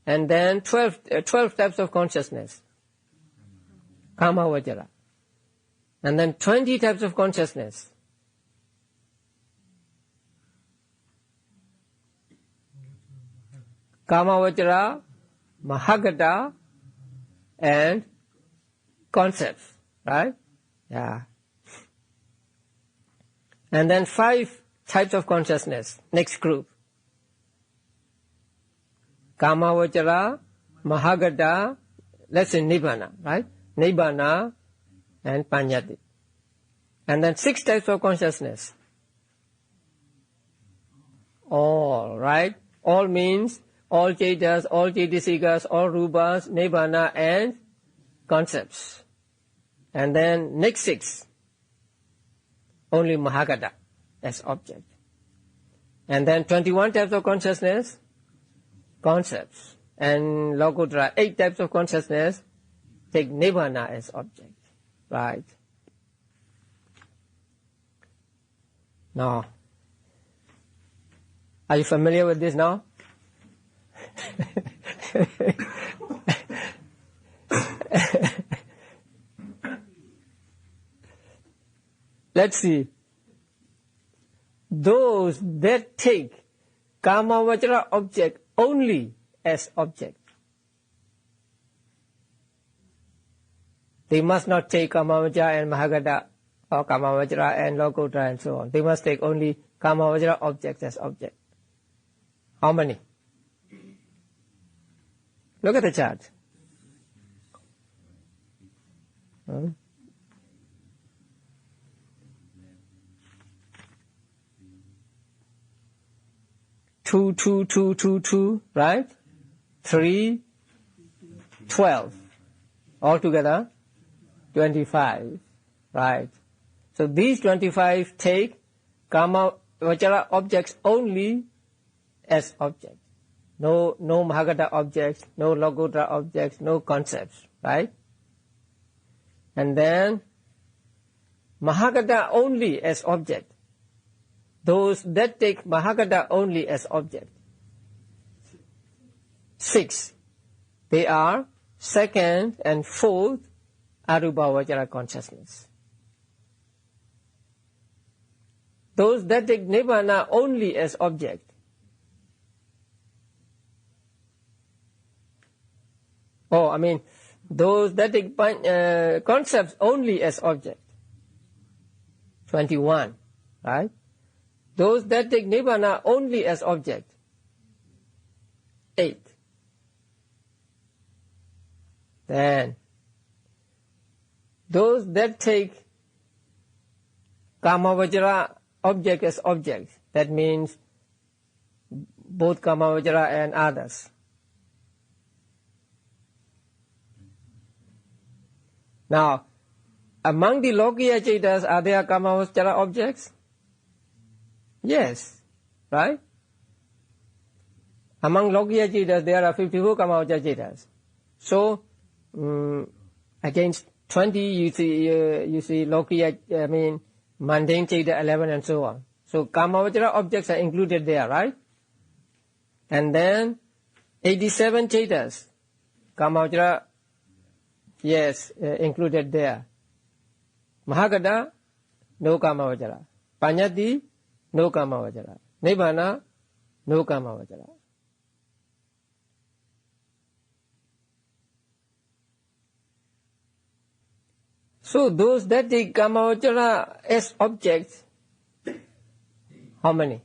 And then 12 types of consciousness. Kamavajra. And then 20 types of consciousness. Kamavajra, Mahagata, and concepts. Right? Yeah. And then 5 types of consciousness. Next group. Kamavajra, Mahagata, let's say Nibbana, right? Nibbana and Panyati. And then 6 types of consciousness. right? All means all Chetas, all Chetasikas, all Rupas, Nibbana and concepts. And then next 6, only Mahagata as object. And then 21 types of consciousness, concepts. And Lokuttara, 8 types of consciousness, take Nibbana as object. Right? Now, are you familiar with this now? Let's see. Those that take Kamavajra object only as object, they must not take Kamavajra and Mahagata or Kamavajra and Lokuttara and so on. They must take only Kamavajra objects as object. How many? Look at the chart. Huh? 2, 2, 2, 2, 2, right? 3, 12. Altogether, 25, right? So these 25 take Kamavajra objects only as object. No Mahagata objects, no Lokuttara objects, no concepts, right? And then Mahagata only as object. Those that take Mahagata only as object, 6. They are second and fourth Arubhavajra consciousness. Those that take Nibbana only as object, those that take concepts only as object, 21, right? Those that take Nibbana only as object, 8. Then, those that take Kamavajra object as object, that means both Kamavajra and others. Now, among the Lokiya Chetas, are there Kamavajra objects? Yes, right? Among Lokiya Chetas, there are 54 Kamavajra Chetas. So, against 20, you see Lokiya, mundane Cheta 11 and so on. So, Kamavajra objects are included there, right? And then, 87 Chetas, Kamavajra, yes, included there. Mahagata, no Kamavajra. Panyati, no Kamavajra. Nibbana, no Kamavajra. So those that take Kamavajra as objects, how many?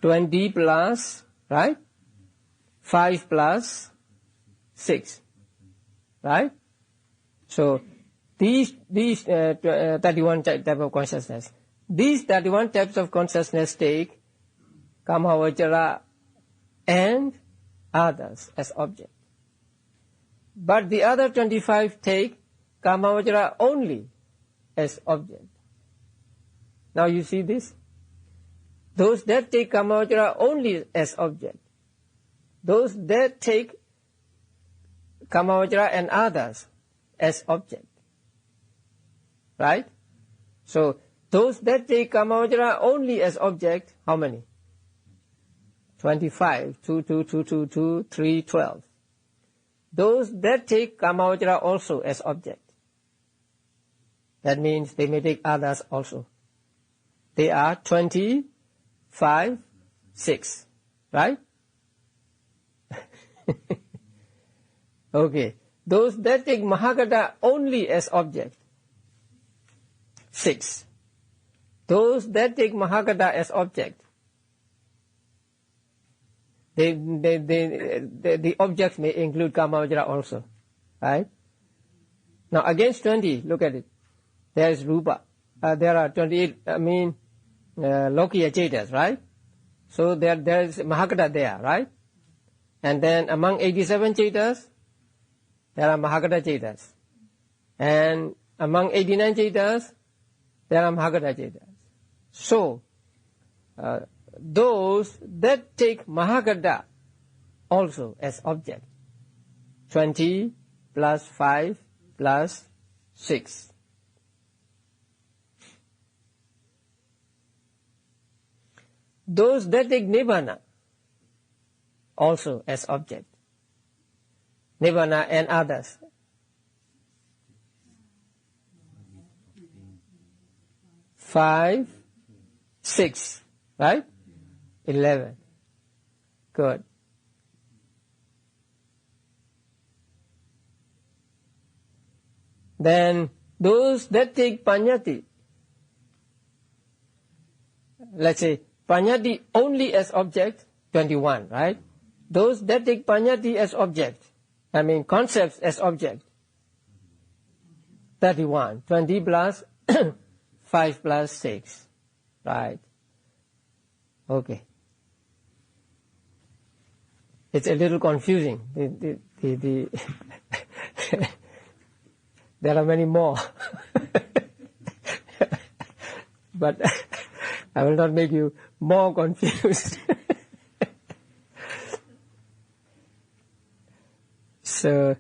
$20 plus, right? 5 plus 6, right? So these 31 type of consciousness. These 31 types of consciousness take Kamavajra and others as object. But the other 25 take Kamavajra only as object. Now you see this? Those that take Kamavajra only as object. Those that take Kamavajra and others as object. Right? So, those that take Kamavajra only as object, how many? 25, 2, 2, 2, 2, 2, 3, 12. Those that take Kamavajra also as object, that means they may take others also. They are 25, 6, right? Okay. Those that take Mahagata only as object, 6. Those that take Mahagata as object, the objects may include Kamavajra also, right? Now against 20, look at it. There is Rupa, there are 28, Lokiya Chetas, right? So there is Mahakata there, right? And then among 87 Chetas, there are Mahakata Chetas. And among 89 Chetas, there are Mahakata Chetas. So, those that take Mahakata also as object, 20 plus 5 plus 6. Those that take Nibbana also as object, Nibbana and others. Five, 6, right? 11. Good. Then those that take Panyati, let's say Panyati only as object, 21, right? Those that take Panyati as object, concepts as object, 31. 20 plus 5 plus 6, right? Okay. It's a little confusing. There are many more. But I will not make you more confused. So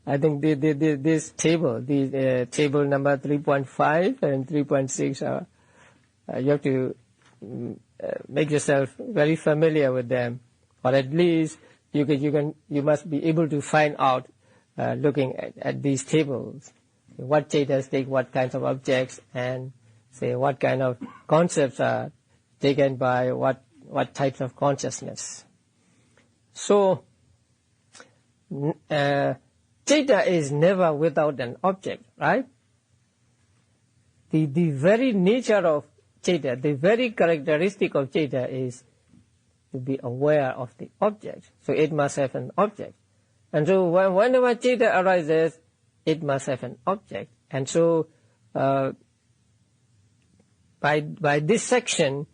I think this table, table number 3.5 and 3.6, you have to make yourself very familiar with them, or at least you must be able to find out, looking at these tables, what Chetas take what kinds of objects, and say what kind of concepts are taken by what types of consciousness. So, Cheta is never without an object, right? The very nature of Cheta, the very characteristic of Cheta is to be aware of the object. So it must have an object. And so whenever Cheta arises, it must have an object. And so by this section,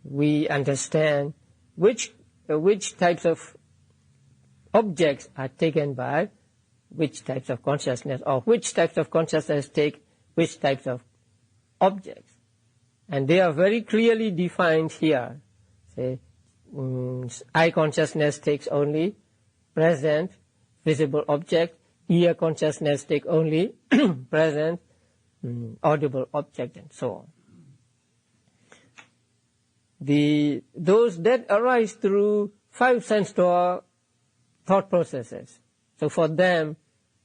we understand which types of objects are taken by which types of consciousness, or which types of consciousness take which types of objects. And they are very clearly defined here. Say, eye consciousness takes only present visible object, ear consciousness takes only present audible object, and so on. Those that arise through 5 sense door thought processes. So for them,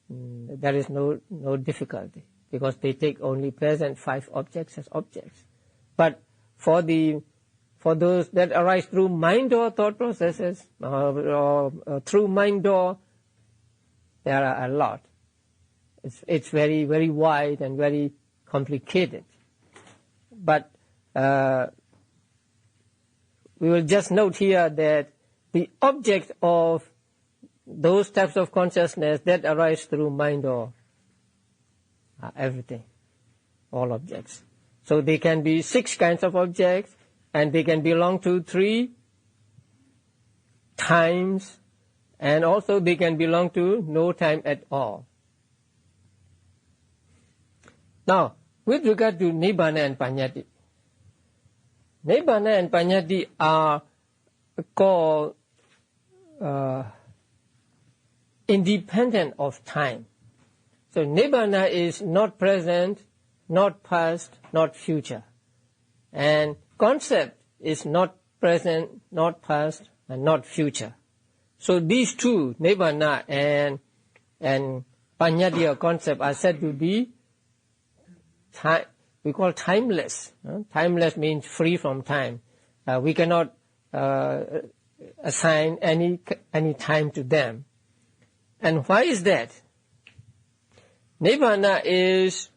there is no difficulty, because they take only present 5 objects as objects. But for those that arise through mind door thought processes, or through mind door, there are a lot. It's very, very wide and very complicated. But we will just note here that the object of those types of consciousness that arise through mind door are everything, all objects. So they can be 6 kinds of objects, and they can belong to 3 times, and also they can belong to no time at all. Now, with regard to Nibbana and Panyati, Nibbana and Panyati are called independent of time. So Nibbana is not present, not past, not future. And concept is not present, not past, and not future. So these two, Nibbana and Panyati or concept, are said to be we call timeless. Timeless means free from time. We cannot assign any time to them. And why is that? Nibbana is,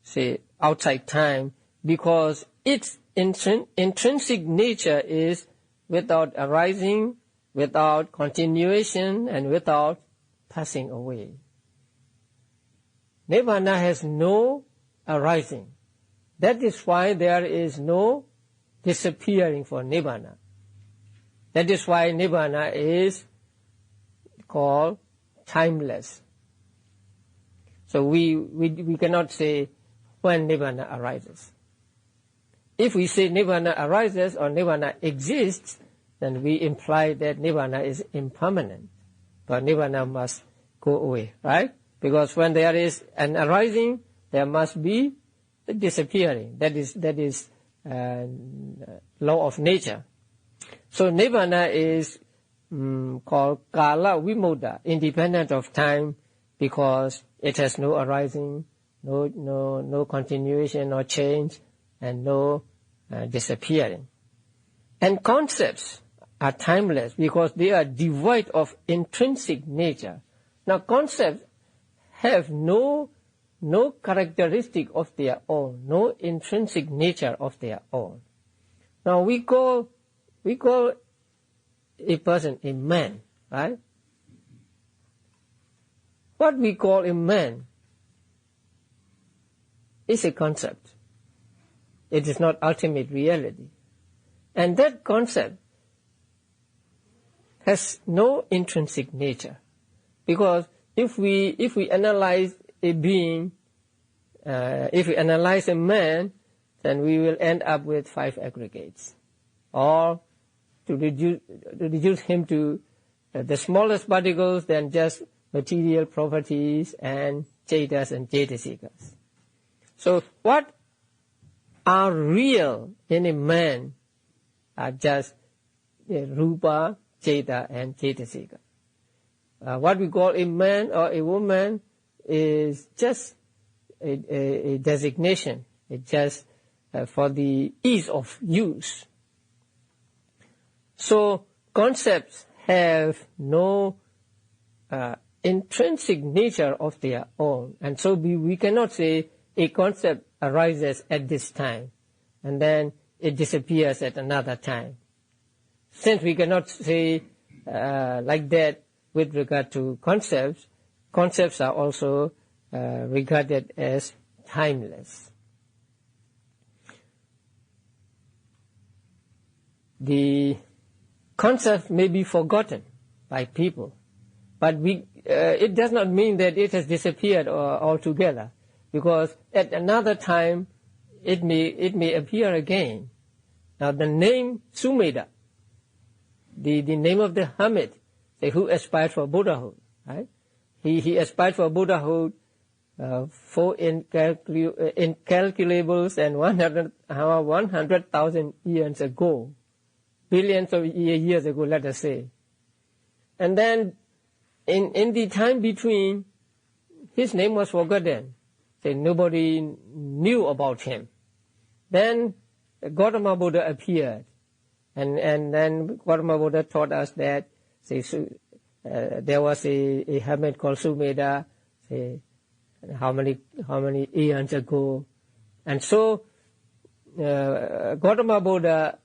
say, outside time, because its intrinsic nature is without arising, without continuation, and without passing away. Nibbana has no arising. That is why there is no disappearing for Nibbana. That is why Nibbana is called timeless. So we cannot say when Nibbana arises. If we say Nibbana arises or Nibbana exists, then we imply that Nibbana is impermanent. But Nibbana must go away, right? Because when there is an arising, there must be a disappearing. That is law of nature. So Nibbana is called Kala Vimodha, independent of time, because it has no arising, no continuation or change, and no disappearing. And concepts are timeless because they are devoid of intrinsic nature. Now concepts have no characteristic of their own, no intrinsic nature of their own. Now we call a person a man, right? What we call a man is a concept. It is not ultimate reality. And that concept has no intrinsic nature. Because if we analyze a being, if we analyze a man, then we will end up with 5 aggregates. Or to reduce him to the smallest particles, then just material properties and cetas and cetasikas. So what are real in a man are just rupa, ceta and cetasika. What we call a man or a woman is just a designation. It's just for the ease of use. So concepts have no intrinsic nature of their own. And so we cannot say a concept arises at this time and then it disappears at another time. Since we cannot say like that with regard to concepts, concepts are also regarded as timeless. The concept may be forgotten by people, but it does not mean that it has disappeared altogether, because at another time it may appear again. Now the name Sumedha, the name of the hermit, who aspired for Buddhahood, right? He aspired for Buddhahood for incalculables and 100,000 years ago, billions of years ago, let us say. And then in the time between, his name was forgotten. Nobody knew about him. Then Gautama Buddha appeared, and then Gautama Buddha taught us that there was a hermit called Sumedha, how many eons ago, and so Gautama Buddha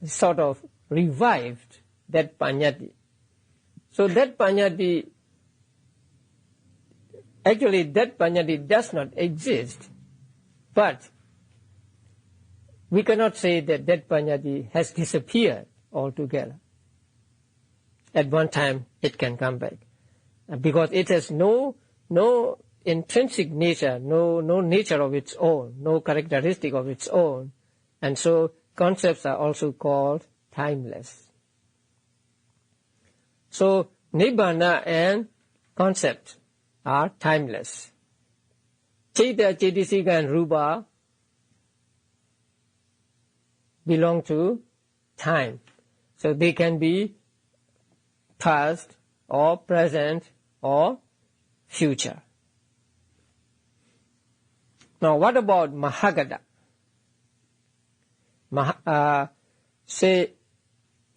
sort of revived that Panyati. So that Panyati, actually that Panyati does not exist, but we cannot say that that Panyati has disappeared altogether. At one time it can come back, because it has no intrinsic nature, no nature of its own, no characteristic of its own, and so concepts are also called timeless. So Nibbana and concept are timeless. Ceta, cetasika and rupa belong to time. So they can be past or present or future. Now what about Mahagata? Say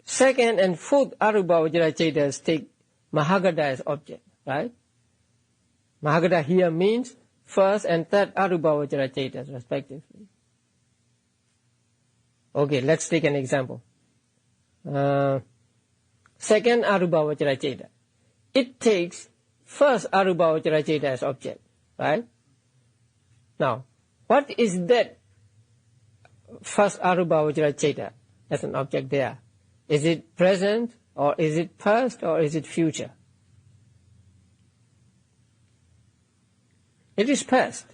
second and fourth Arupa Vajra Cetas take Mahagata as object, right? Mahagata here means first and third Arupa Vajra Cetas respectively. Okay, let's take an example. Second Arupa Vajra Ceta. It takes first Arupa Vajra Ceta as object, right? Now, what is that first Arupa Vajra Chaita as an object there? Is it present, or is it past, or is it future? It is past.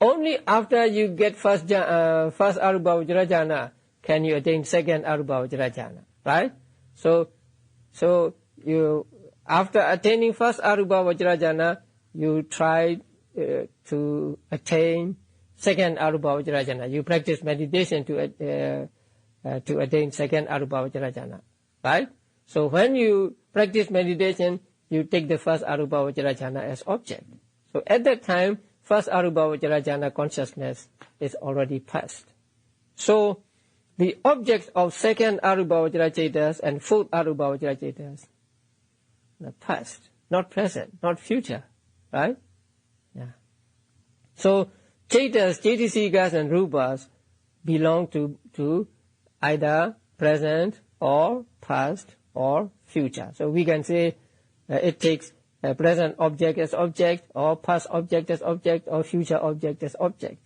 Only after you get first Arupa Vajra Jhana can you attain second Arupa Vajra Jhana, right? So you, after attaining first Arupa Vajra Jhana, you try to attain second Arupa Vajra Jhana. You practice meditation to attain second Arupa Vajra Jhana, right? So when you practice meditation, you take the first Arupa Vajra Jhana as object. So at that time, first Arupa Vajra Jhana consciousness is already past. So the objects of second Arupa Vajra Chaitas and fourth Arupa Vajra Chaitas are past, not present, not future, right? Yeah. So Chaitas, Chaitasikas and Rupas belong to either present or past or future. So we can say it takes a present object as object, or past object as object, or future object as object.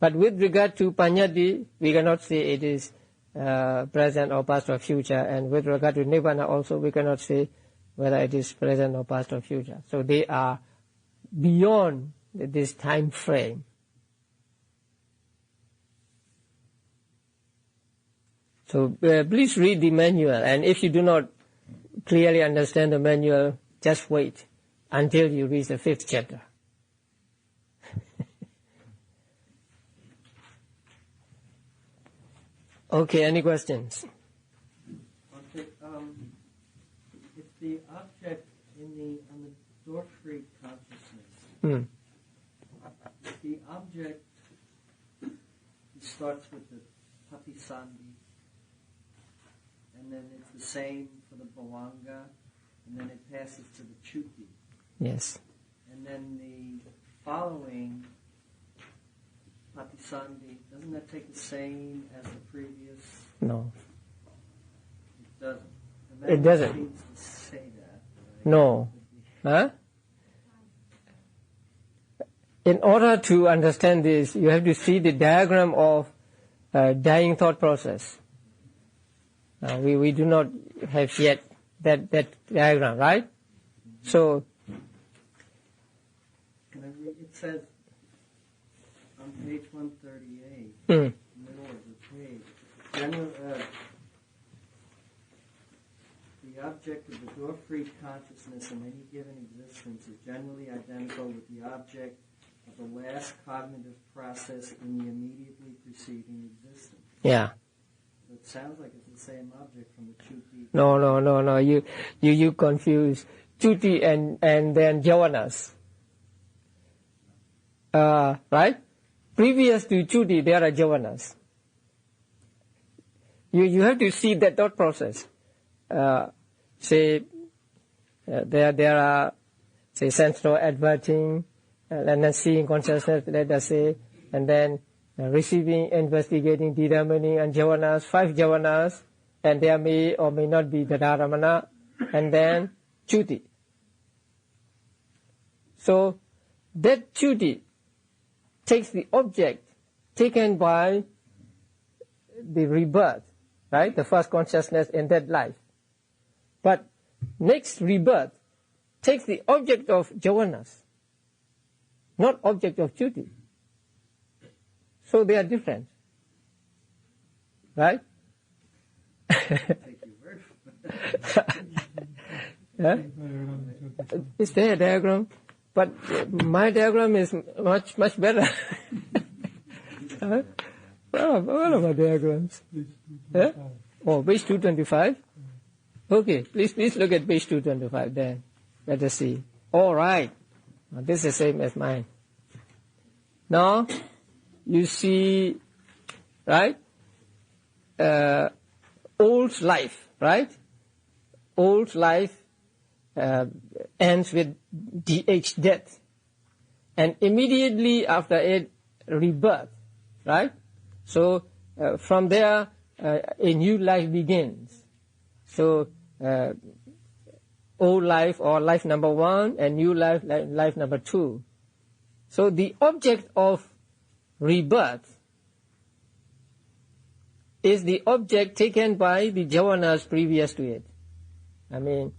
But with regard to Panyati, we cannot say it is present or past or future. And with regard to Nibbana also, we cannot say whether it is present or past or future. So they are beyond this time frame. So please read the manual, and if you do not clearly understand the manual, just wait until you reach the 5th chapter. Okay, any questions? Okay, if the object on the door-free consciousness, if the object starts with the patisandhi, and then it's the same for the bhavanga, and then it passes to the chuti. Yes. And then the following patisandhi, doesn't that take the same as the previous? No. It doesn't. It doesn't. Seems to say that. No. Huh? In order to understand this, you have to see the diagram of dying thought process. We do not have yet that diagram, right? So it says on page 138, middle of the page, the object of the door-free consciousness in any given existence is generally identical with the object of the last cognitive process in the immediately preceding existence. yeah. It sounds like it's the same object from the Chuti. No. You confuse Chuti and then Javanas. Right? Previous to Chuti, there are Javanas. You have to see that thought process. There are, say, sensual adverting, and then seeing consciousness, let us say, and then receiving, investigating, determining, and javanas, 5 javanas, and there may or may not be Dadaramana, and then Chuti. So that Chuti takes the object taken by the rebirth, right? The first consciousness in that life. But next rebirth takes the object of javanas, not object of Chuti. So they are different, right? Yeah? Is there a diagram? But my diagram is much better. What about diagrams? Yeah? Oh, page 225? Okay, please look at page 225 then. Let us see. All right. This is the same as mine. Now, you see, right? Old life, right? Old life ends with DH, death. And immediately after it, rebirth, right? So from there, a new life begins. So old life or life number 1 and new life, life number 2. So the object of rebirth is the object taken by the jhanas previous to it. I mean,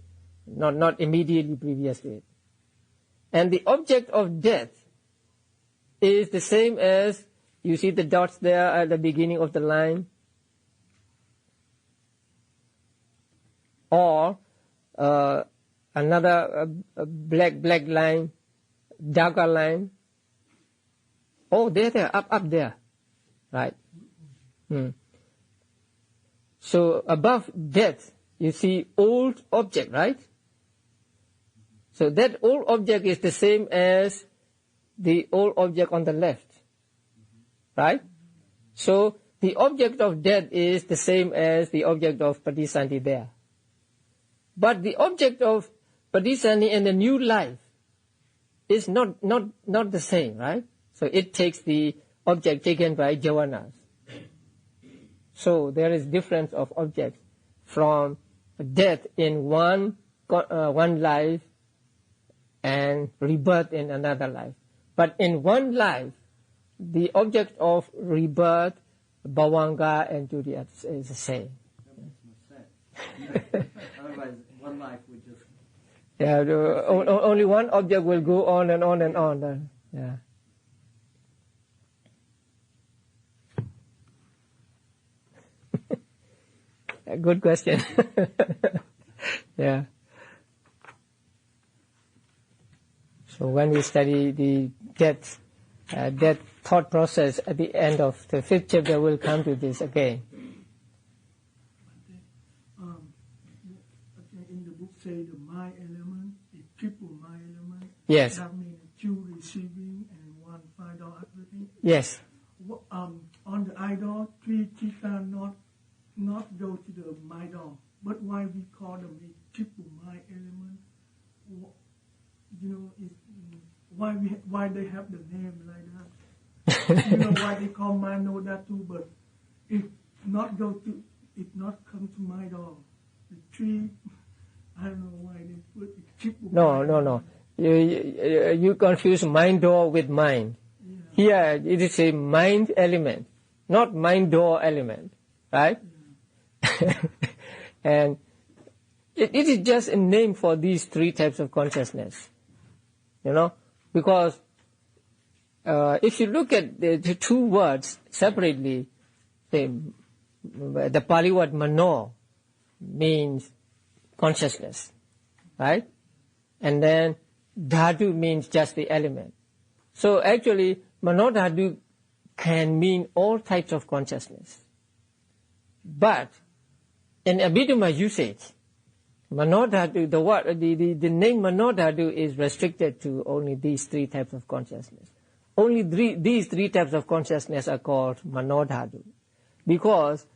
not immediately previous to it. And the object of death is the same as, you see the dots there at the beginning of the line, or another black line, darker line. Oh, there, up there, right? So above death, you see old object, right? So that old object is the same as the old object on the left, right? So the object of death is the same as the object of Padisanti there. But the object of Padisanti and the new life is not the same, right? So it takes the object taken by jhanas. So there is difference of objects from death in one life and rebirth in another life. But in one life, the object of rebirth, bhavanga, and duty is the same. That makes no sense. Otherwise, one life would just... Yeah, only one object will go on and on and on. Yeah. Good question. Yeah. So when we study the death thought process at the end of the 5th chapter, we'll come to this again. In the book say the mind element, the triple mind element. Yes. That means 2 receiving and 1 idol activating. Yes. On the idol, 3 chitta not go to the Maidon, but why we call them the triple mind element? Why they have the name like that? You know why they call Mano that too, but it not come to Maidon. The 3, I don't know why they put the triple. No. You confuse mind door with mind. Yeah. Here it is a mind element, not mind door element, right? Yeah. And it is just a name for these 3 types of consciousness, because if you look at the 2 words separately, the Pali word mano means consciousness, right? And then dhatu means just the element. So actually, mano dhatu can mean all types of consciousness. But in Abhidhamma usage, manodhatu, the name manodhatu is restricted to only these 3 types of consciousness. Only these 3 types of consciousness are called manodhatu, because